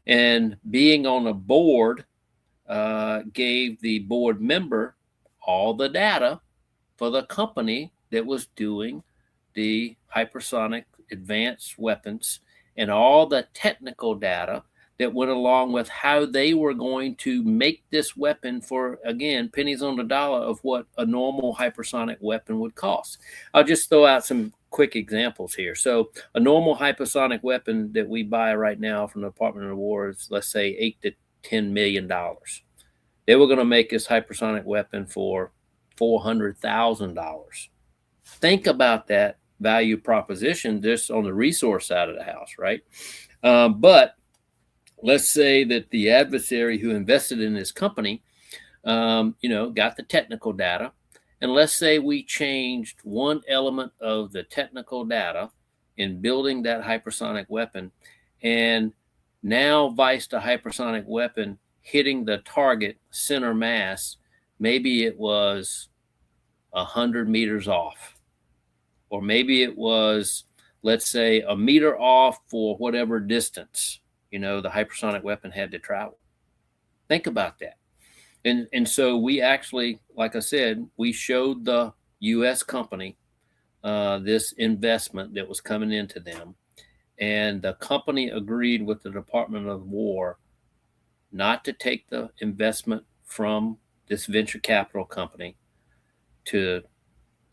And being on a board gave the board member all the data for the company that was doing the hypersonic advanced weapons and all the technical data that went along with how they were going to make this weapon for, again, pennies on the dollar of what a normal hypersonic weapon would cost. I'll just throw out some quick examples here. So a normal hypersonic weapon that we buy right now from the Department of War is, let's say, $8 to $10 million. They were going to make this hypersonic weapon for $400,000. Think about that value proposition just on the resource side of the house, right? But let's say that the adversary who invested in this company, got the technical data. And let's say we changed one element of the technical data in building that hypersonic weapon. And now vice the hypersonic weapon hitting the target center mass, maybe it was 100 meters off. Or maybe it was, let's say, a meter off for whatever distance the hypersonic weapon had to travel. Think about that. And so we actually, like I said, we showed the U.S. company this investment that was coming into them. And the company agreed with the Department of War not to take the investment from this venture capital company to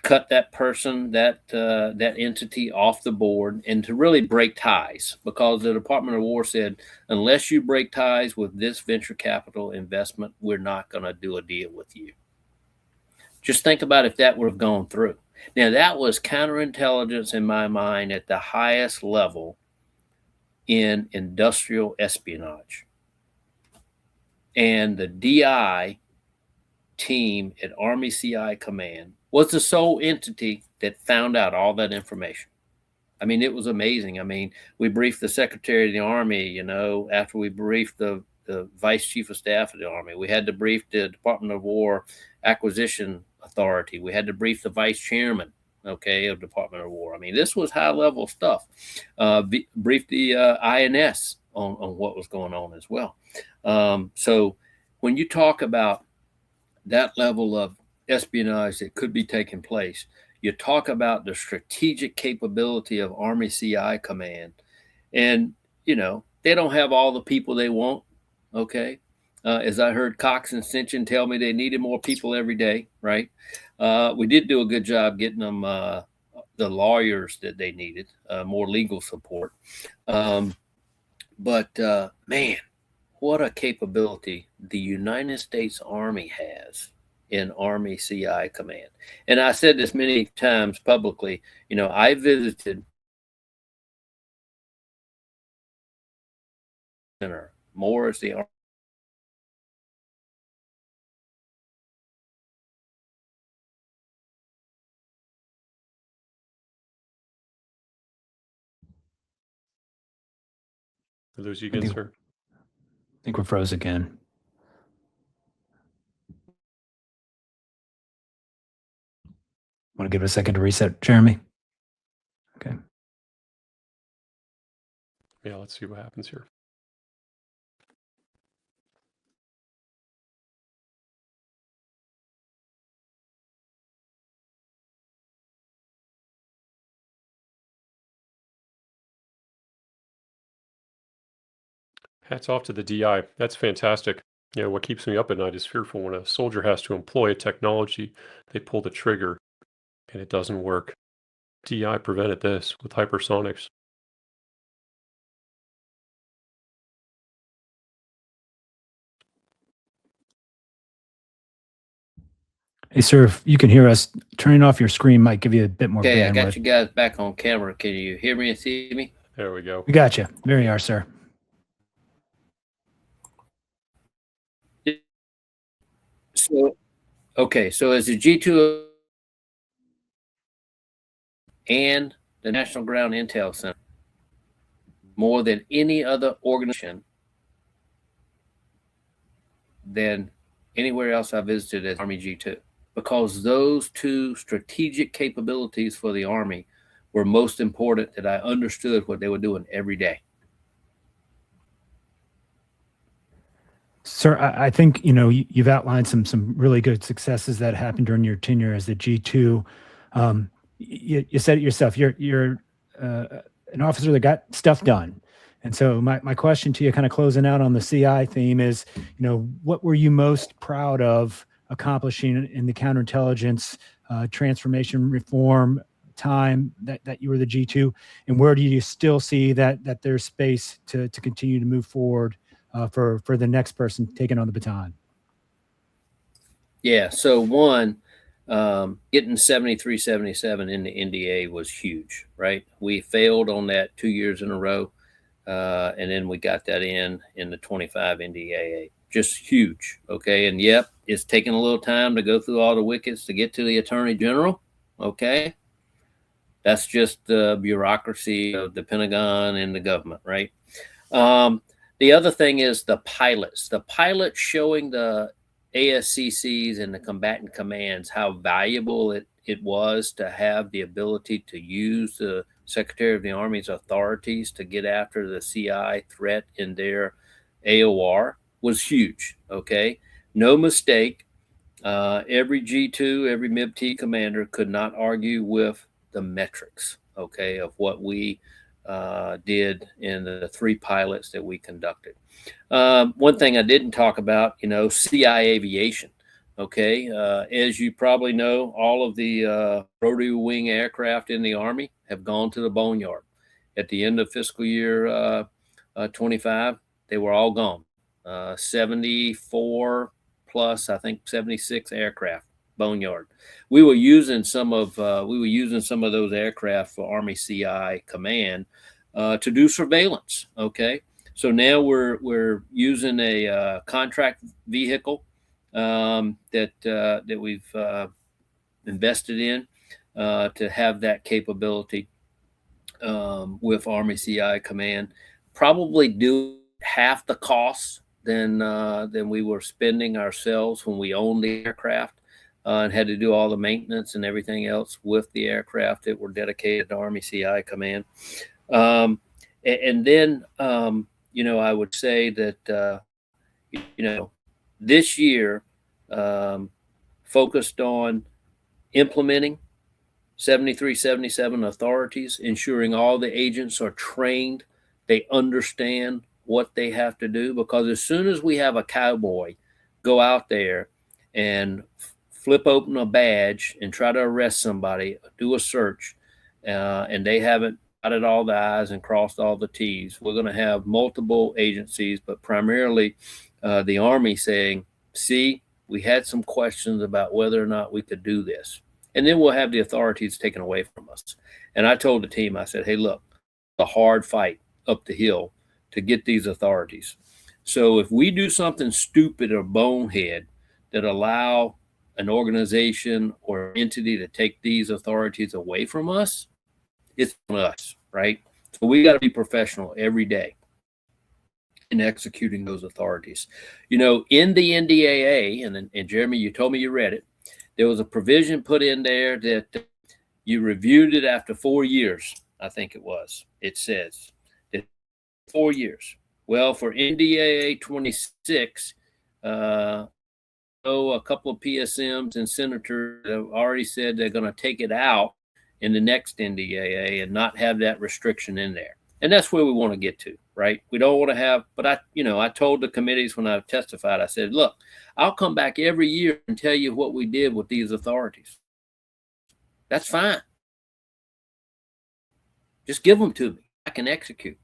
cut that person, that entity off the board, and to really break ties, because the Department of War said, unless you break ties with this venture capital investment, we're not going to do a deal with you. Just think about if that would have gone through. Now, that was counterintelligence in my mind at the highest level in industrial espionage. And the DI team at Army CI Command was the sole entity that found out all that information. I mean, it was amazing. I mean, we briefed the Secretary of the Army, you know, after we briefed the Vice Chief of Staff of the Army. We had to brief the Department of War Acquisition Authority. We had to brief the Vice Chairman, okay, of Department of War. I mean, this was high-level stuff. Briefed the INS on what was going on as well. So when you talk about that level of espionage that could be taking place, you talk about the strategic capability of Army CI Command. And, you know, they don't have all the people they want, okay? As I heard Cox and Simpson tell me, they needed more people every day, right? We did do a good job getting them the lawyers that they needed, more legal support. But man, what a capability the United States Army has in Army CI Command. And I said this many times publicly, you know, I visited more as the Army. I lose you again, sir. I think we're froze again. Want to give it a second to reset, Jeremy? Okay. Yeah, let's see what happens here. Hats off to the DI. That's fantastic. You know, what keeps me up at night is fearful when a soldier has to employ a technology, they pull the trigger and it doesn't work. DI prevented this with hypersonics. Hey, sir, if you can hear us, turning off your screen might give you a bit more Okay, bandwidth. I got you guys back on camera. Can you hear me and see me? There we go. We got you. There you are, sir. So, okay, so as a G2 and the National Ground Intel Center, more than any other organization than anywhere else I visited as Army G2, because those two strategic capabilities for the Army were most important, that I understood what they were doing every day. Sir, I think, you know, you've outlined some really good successes that happened during your tenure as the G2. You said it yourself. You're an officer that got stuff done. And so my question to you, kind of closing out on the CI theme, is, you know, what were you most proud of accomplishing in the counterintelligence transformation reform time that you were the G2, and where do you still see that there's space to continue to move forward for the next person taking on the baton? Yeah, so one, getting 7377 in the NDA was huge, right? We failed on that 2 years in a row, and then we got that in the 25 NDAA. Just huge, okay? And yep, it's taking a little time to go through all the wickets to get to the Attorney General, okay? That's just the bureaucracy of the Pentagon and the government, right? The other thing is the pilots. The pilots showing the ASCCs and the combatant commands how valuable it was to have the ability to use the Secretary of the Army's authorities to get after the CI threat in their AOR was huge, okay? No mistake. Every G2, every MIB-T commander could not argue with the metrics, okay, of what we did in the 3 pilots that we conducted. One thing I didn't talk about, you know, CI aviation. Okay, as you probably know, all of the rotary wing aircraft in the Army have gone to the boneyard. At the end of fiscal year 25, they were all gone. 74 plus, I think 76 aircraft boneyard. We were using some of those aircraft for Army CI Command to do surveillance. Okay, so now we're using a contract vehicle that we've invested in to have that capability with Army CI Command. Probably do half the costs than we were spending ourselves when we owned the aircraft and had to do all the maintenance and everything else with the aircraft that were dedicated to Army CI Command. And then I would say that this year focused on implementing 7377 authorities, ensuring all the agents are trained, they understand what they have to do, because as soon as we have a cowboy go out there and flip open a badge and try to arrest somebody, do a search, and they haven't dotted all the I's and crossed all the T's, we're going to have multiple agencies, but primarily the Army saying, see, we had some questions about whether or not we could do this. And then we'll have the authorities taken away from us. And I told the team, I said, hey, look, a hard fight up the hill to get these authorities. So if we do something stupid or bonehead that allow an organization or entity to take these authorities away from us, it's on us, right? So we got to be professional every day in executing those authorities. In the NDAA, and Jeremy, you told me you read it, there was a provision put in there that you reviewed it after 4 years, I think it was. It says that 4 years. Well, for NDAA 26, a couple of PSMs and senators have already said they're going to take it out in the next NDAA and not have that restriction in there. And that's where we want to get to, right? We don't want to have, but I told the committees when I testified, I said, look, I'll come back every year and tell you what we did with these authorities. That's fine. Just give them to me. I can execute.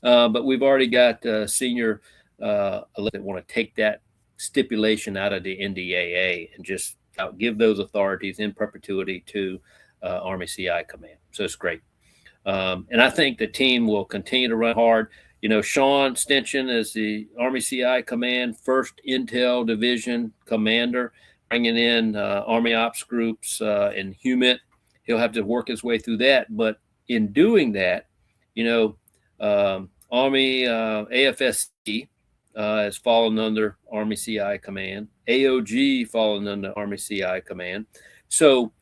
But we've already got senior that want to take that stipulation out of the NDAA and just give those authorities in perpetuity to Army CI Command. So it's great. And I think the team will continue to run hard. Sean Stinson is the Army CI Command 1st Intel Division Commander, bringing in Army Ops groups and HUMIT. He'll have to work his way through that. But in doing that, Army AFSC is fallen under Army CI Command. AOG fallen under Army CI Command. So,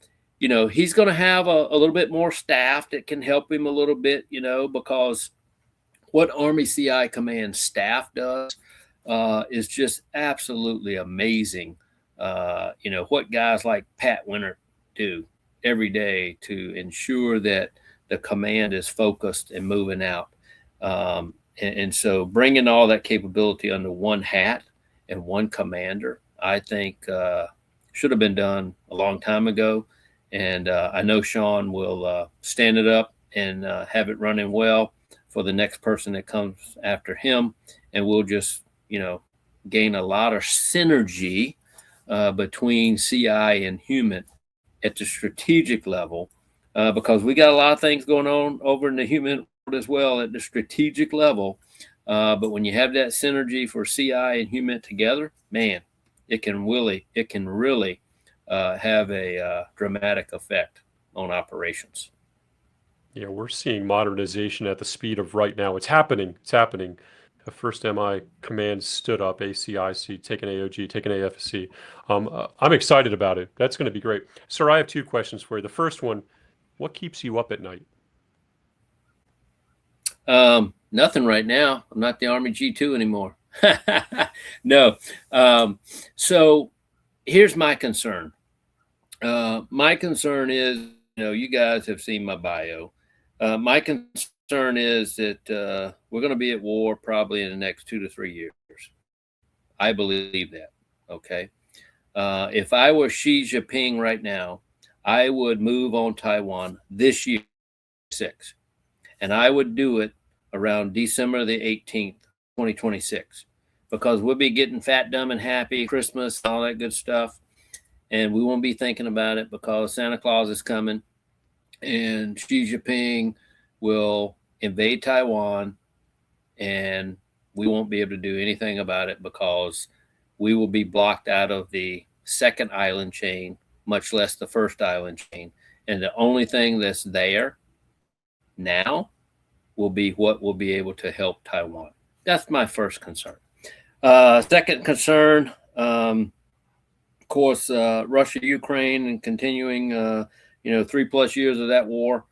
he's going to have a little bit more staff that can help him a little bit, because what Army CI Command staff does is just absolutely amazing. What guys like Pat Winter do every day to ensure that the command is focused and moving out. And so bringing all that capability under one hat and one commander, I think should have been done a long time ago. And I know Sean will stand it up and have it running well for the next person that comes after him. And we'll just, gain a lot of synergy between CI and HUMIT at the strategic level, because we got a lot of things going on over in the HUMIT world as well at the strategic level. But when you have that synergy for CI and HUMIT together, man, it can really have a dramatic effect on operations. Yeah, we're seeing modernization at the speed of right now. It's happening. The first MI command stood up, ACIC, taking AOG, taking AFSC. I'm excited about it. That's going to be great. Sir, I have 2 questions for you. The first one, what keeps you up at night? Nothing right now. I'm not the Army G2 anymore. No. So here's my concern. My concern is, you guys have seen my bio. My concern is that we're going to be at war probably in the next 2 to 3 years. I believe that. Okay. If I were Xi Jinping right now, I would move on Taiwan this year, and I would do it around December the 18th, 2026, because we'll be getting fat, dumb, and happy, Christmas, all that good stuff. And we won't be thinking about it because Santa Claus is coming and Xi Jinping will invade Taiwan, and we won't be able to do anything about it because we will be blocked out of the second island chain, much less the first island chain. And the only thing that's there now will be what will be able to help Taiwan. That's my first concern. Second concern, of course, Russia, Ukraine, and continuing, 3+ years of that war,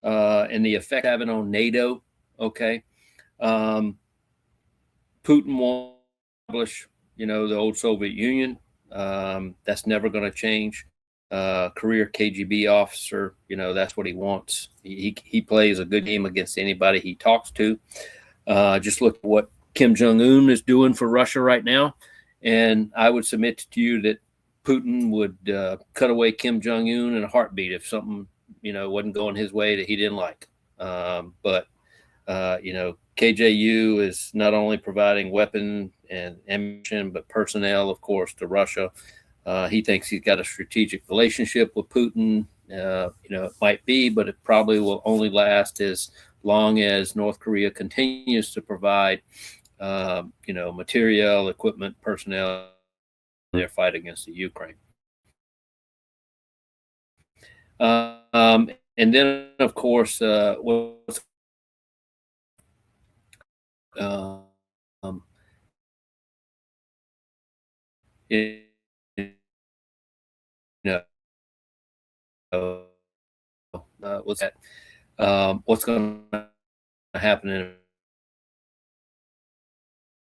and the effect having on NATO. Okay. Putin won't establish, the old Soviet Union. That's never going to change. Career KGB officer, that's what he wants. He plays a good game against anybody he talks to. Just look at what Kim Jong-un is doing for Russia right now. And I would submit to you that Putin would cut away Kim Jong-un in a heartbeat if something, wasn't going his way that he didn't like. But KJU is not only providing weapon and ammunition, but personnel, of course, to Russia. He thinks he's got a strategic relationship with Putin. It might be, but it probably will only last as long as North Korea continues to provide, material, equipment, personnel in their fight against the Ukraine. And then, of course, what's what's that? What's going to happen in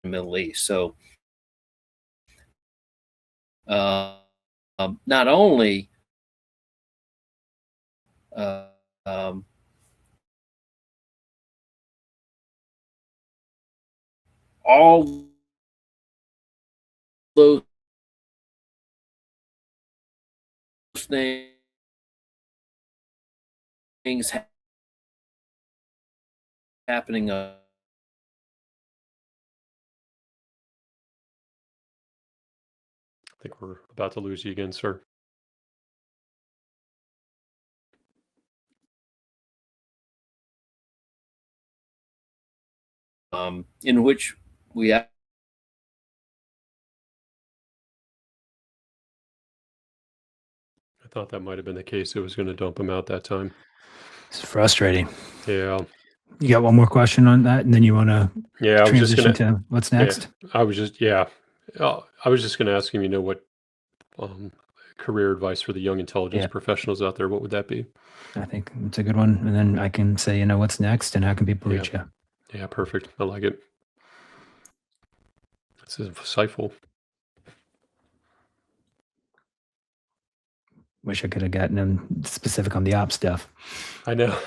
the Middle East? So, not only all those things happening. I think we're about to lose you again, sir. In which we have I thought that might have been the case. It was going to dump him out that time. It's frustrating. Yeah. You got one more question on that, and then you want to Yeah, I was just transition gonna. to what's next? I was just going to ask him. What career advice for the young intelligence professionals out there? What would that be? I think it's a good one, and then I can say, what's next, and how can people reach you? Yeah, perfect. I like it. It's insightful. Wish I could have gotten them specific on the op stuff. I know.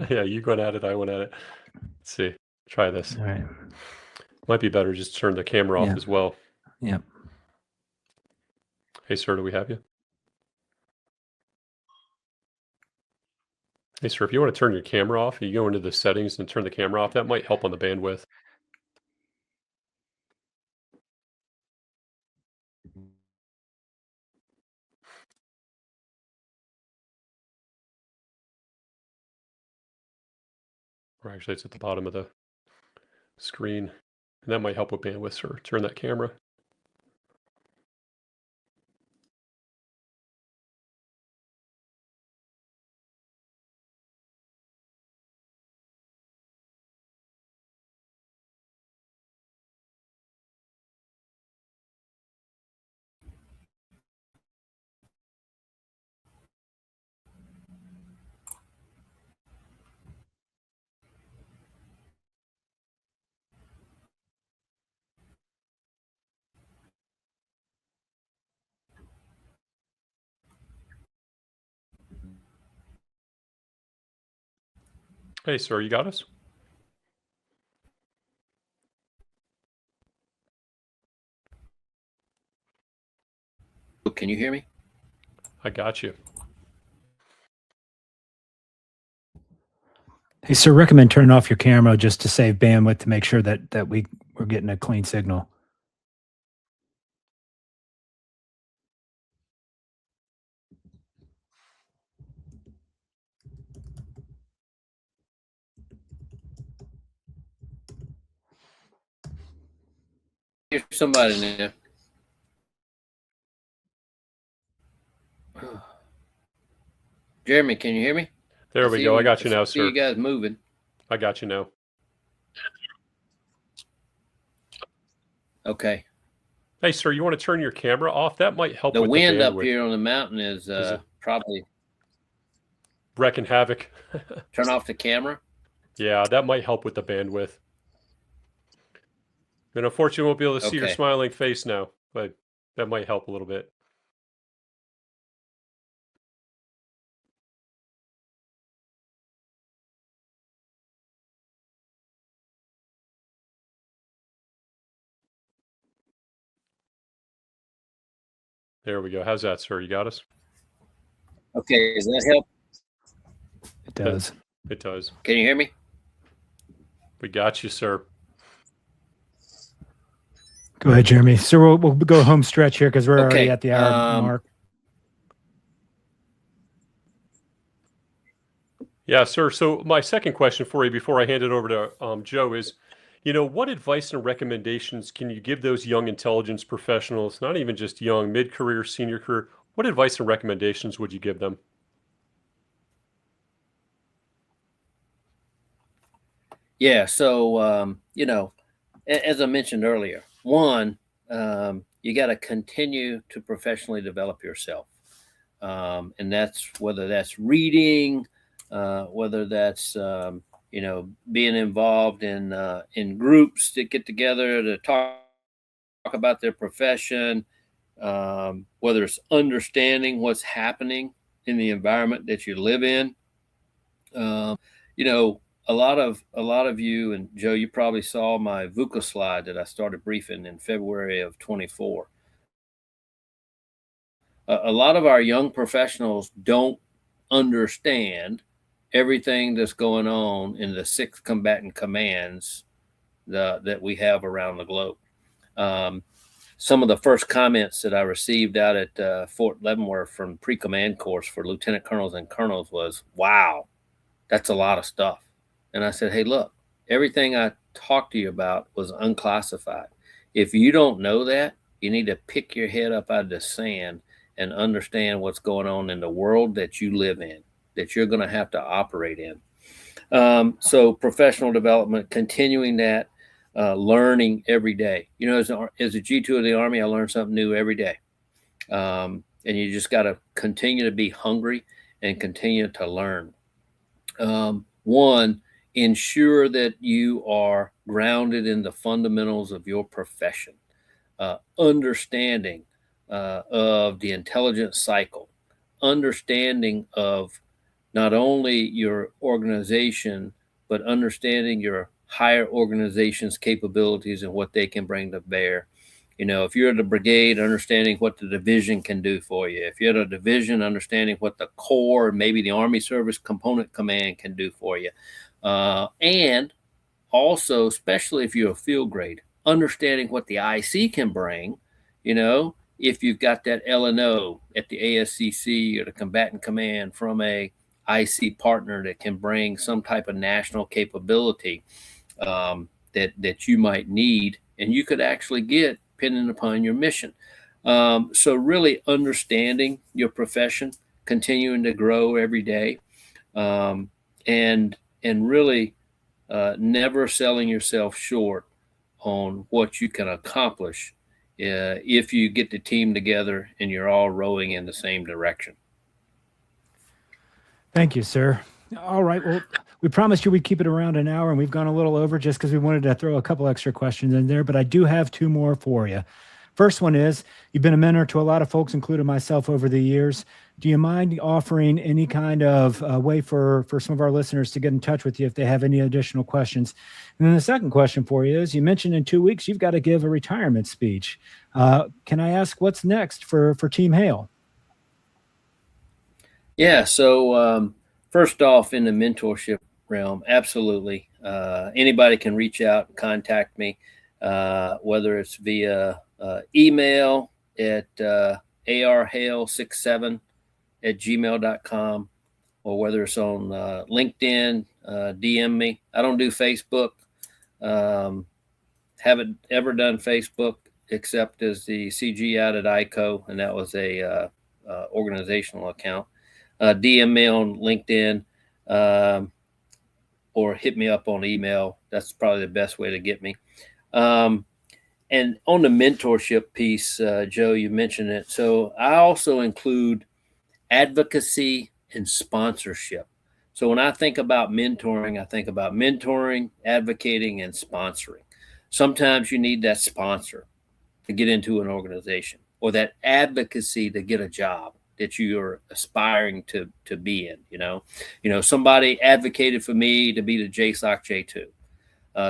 Yeah, you went at it. I went at it. Let's see. Try this. All right. Might be better just turn the camera off as well. Yeah. Hey, sir, do we have you? Hey, sir, if you want to turn your camera off, you go into the settings and turn the camera off. That might help on the bandwidth. Or actually, it's at the bottom of the screen. And that might help with bandwidth, sir. Turn that camera. Hey, sir, you got us? Can you hear me? I got you. Hey, sir, recommend turning off your camera just to save bandwidth to make sure that we're getting a clean signal. Here's somebody there. Jeremy, can you hear me? There we go. I got you now, See sir. you guys moving. I got you now. Okay. Hey, sir, you want to turn your camera off? That might help The with wind the up bandwidth. here on the mountain is it- probably Wrecking havoc. turn off the camera. Yeah, that might help with the bandwidth. And unfortunately, we won't be able to see your Okay. smiling face now, but that might help a little bit. There we go. How's that, sir? You got us? Okay, does that help? It does. It does. Can you hear me? We got you, sir. Go ahead, Jeremy. So we'll go home stretch here because we're already Okay, at the hour mark. Yeah, sir. So my second question for you before I hand it over to Joe is, what advice and recommendations can you give those young intelligence professionals, not even just young, mid-career, senior career, what advice and recommendations would you give them? Yeah, so as I mentioned earlier, one, you got to continue to professionally develop yourself, and that's whether that's reading, whether that's being involved in groups that get together to talk about their profession, whether it's understanding what's happening in the environment that you live in. A lot of you, and Joe, you probably saw my VUCA slide that I started briefing in February of 24. A lot of our young professionals don't understand everything that's going on in the 6 combatant commands that we have around the globe. Some of the first comments that I received out at Fort Leavenworth from pre-command course for lieutenant colonels and colonels was, wow, that's a lot of stuff. And I said, hey, look, everything I talked to you about was unclassified. If you don't know that, you need to pick your head up out of the sand and understand what's going on in the world that you live in, that you're going to have to operate in. So professional development, continuing that, learning every day. As a G2 of the Army, I learn something new every day. And you just got to continue to be hungry and continue to learn. One, ensure that you are grounded in the fundamentals of your profession, understanding of the intelligence cycle, understanding of not only your organization, but understanding your higher organization's capabilities and what they can bring to bear. If you're at a brigade, understanding what the division can do for you. If you're at a division, understanding what the Corps, maybe the Army Service Component Command can do for you. And also, especially if you're a field grade, understanding what the IC can bring, if you've got that LNO at the ASCC or the Combatant Command from a IC partner that can bring some type of national capability that you might need, and you could actually get depending upon your mission. So really understanding your profession, continuing to grow every day, and really never selling yourself short on what you can accomplish if you get the team together and you're all rowing in the same direction. Thank you, sir. All right. Well, we promised you we'd keep it around an hour, and we've gone a little over just because we wanted to throw a couple extra questions in there, but I do have 2 more for you. First one is, you've been a mentor to a lot of folks, including myself, over the years. do you mind offering any kind of way for some of our listeners to get in touch with you if they have any additional questions? And then the second question for you is, you mentioned in 2 weeks you've got to give a retirement speech. Can I ask what's next for Team Hale? Yeah. So first off, in the mentorship realm, absolutely. Anybody can reach out and contact me, whether it's via email at arhale67@gmail.com, or whether it's on LinkedIn, DM me. I don't do Facebook. Haven't ever done Facebook except as the CG out at ICO, and that was a organizational account. DM me on LinkedIn, or hit me up on email. That's probably the best way to get me. And on the mentorship piece, Joe, you mentioned it. So I also include advocacy and sponsorship. So when I think about mentoring, I think about mentoring, advocating, and sponsoring. Sometimes you need that sponsor to get into an organization, or that advocacy to get a job that you're aspiring to be in. Somebody advocated for me to be the JSOC J2.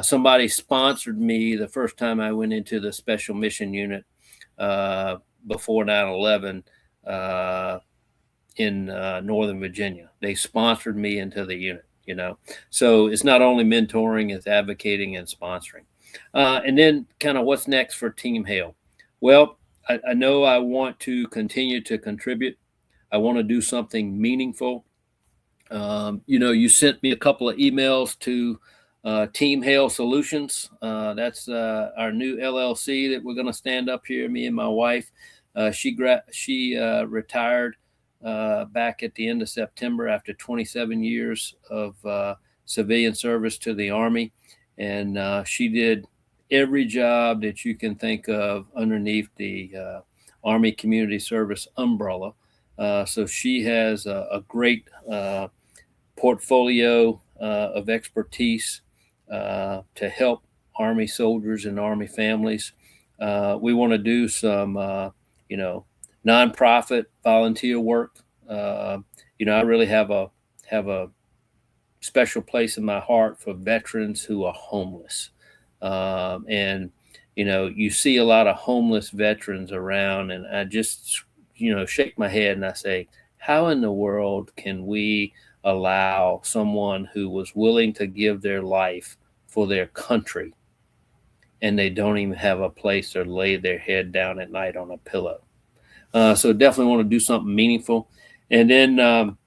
Somebody sponsored me the first time I went into the Special Mission Unit before 9/11 in Northern Virginia. They sponsored me into the unit. So it's not only mentoring, it's advocating and sponsoring. And then kind of what's next for Team Hale? Well, I know I want to continue to contribute. I want to do something meaningful. You sent me a couple of emails to Team Hale Solutions. That's our new LLC that we're going to stand up here, me and my wife. She retired back at the end of September after 27 years of civilian service to the Army. And she did every job that you can think of underneath the Army Community Service umbrella. So she has a great portfolio of expertise to help Army soldiers and Army families. We want to do some, nonprofit volunteer work. I really have a special place in my heart for veterans who are homeless. And you see a lot of homeless veterans around, and I just, shake my head and I say, how in the world can we allow someone who was willing to give their life for their country, and they don't even have a place to lay their head down at night on a pillow? So definitely want to do something meaningful. And then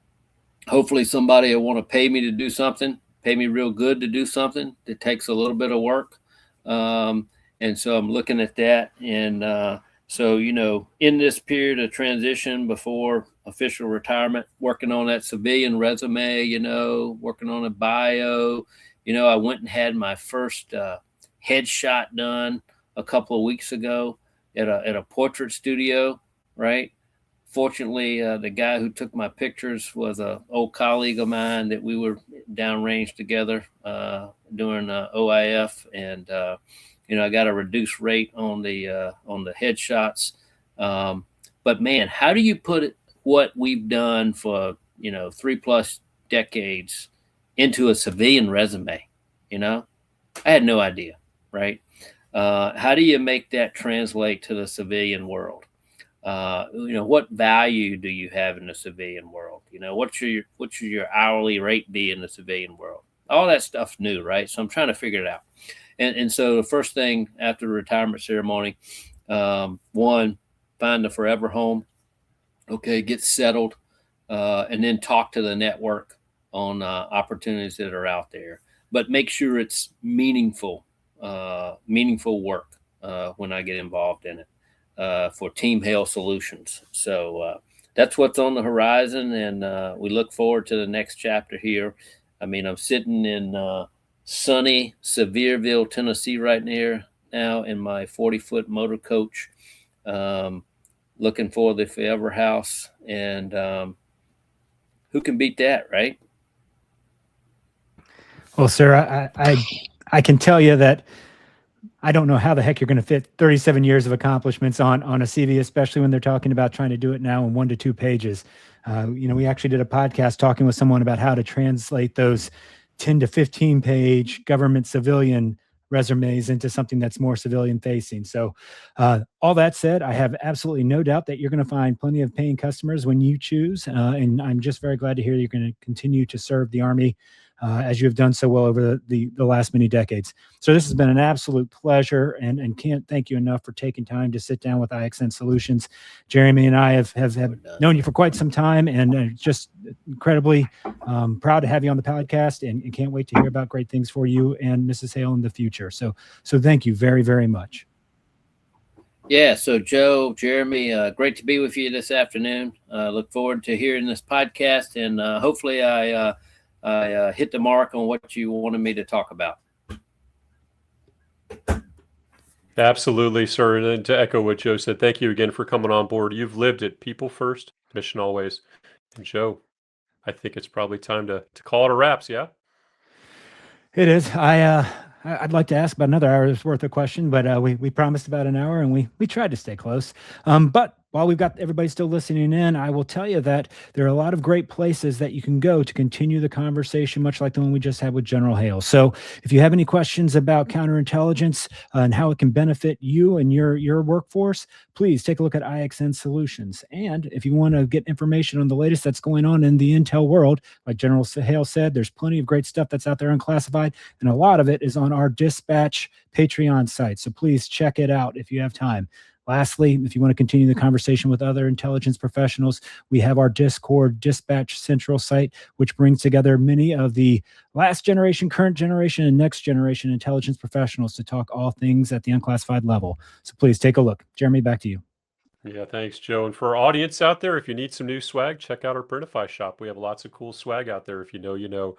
hopefully somebody will want to pay me to do something, pay me real good to do something that takes a little bit of work. And so I'm looking at that. And so, in this period of transition before official retirement, working on that civilian resume, working on a bio, I went and had my first headshot done a couple of weeks ago at a portrait studio, right? Fortunately, the guy who took my pictures was an old colleague of mine that we were downrange together during OIF, and I got a reduced rate on the headshots. But man, how do you put what we've done for 3+ decades into a civilian resume? I had no idea, right? How do you make that translate to the civilian world? What value do you have in the civilian world? What should your hourly rate be in the civilian world? All that stuff's new, right? So I'm trying to figure it out. And so the first thing after the retirement ceremony, one, find a forever home. Okay, get settled, and then talk to the network on opportunities that are out there. But make sure it's meaningful work when I get involved in it. For Team Hale Solutions. So that's what's on the horizon, and we look forward to the next chapter here. I mean, I'm sitting in sunny Sevierville, Tennessee right now in my 40-foot motor coach, looking for the forever house, and who can beat that, right? Well, sir, I can tell you that I don't know how the heck you're going to fit 37 years of accomplishments on a CV, especially when they're talking about trying to do it now in 1 to 2 pages. We actually did a podcast talking with someone about how to translate those 10 to 15 page government civilian resumes into something that's more civilian facing. So all that said, I have absolutely no doubt that you're going to find plenty of paying customers when you choose. And I'm just very glad to hear you're going to continue to serve the Army as you have done so well over the last many decades. So this has been an absolute pleasure, and can't thank you enough for taking time to sit down with IXN Solutions. Jeremy and I have known you for quite some time, and just incredibly proud to have you on the podcast, and can't wait to hear about great things for you and Mrs. Hale in the future. So thank you very, very much. Yeah, so Joe, Jeremy, great to be with you this afternoon. Look forward to hearing this podcast, and hopefully I hit the mark on what you wanted me to talk about. Absolutely, sir. And to echo what Joe said, thank you again for coming on board. You've lived it. People first, mission always. And Joe, I think it's probably time to call it a wraps, yeah? It is. I'd like to ask about another hour's worth of question, but we promised about an hour, and we tried to stay close. But while we've got everybody still listening in, I will tell you that there are a lot of great places that you can go to continue the conversation, much like the one we just had with General Hale. So if you have any questions about counterintelligence and how it can benefit you and your workforce, please take a look at IXN Solutions. And if you want to get information on the latest that's going on in the intel world, like General Hale said, there's plenty of great stuff that's out there unclassified, and a lot of it is on our Dispatch Patreon site. So please check it out if you have time. Lastly, if you want to continue the conversation with other intelligence professionals, we have our Discord Dispatch Central site, which brings together many of the last generation, current generation, and next generation intelligence professionals to talk all things at the unclassified level. So please take a look. Jeremy, back to you. Yeah, thanks, Joe. And for our audience out there, if you need some new swag, check out our Printify shop. We have lots of cool swag out there. If you know, you know.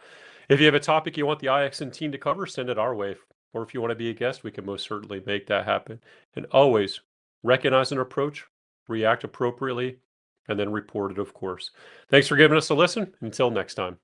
If you have a topic you want the IXN team to cover, send it our way. Or if you want to be a guest, we can most certainly make that happen. And always recognize an approach, react appropriately, and then report it, of course. Thanks for giving us a listen. Until next time.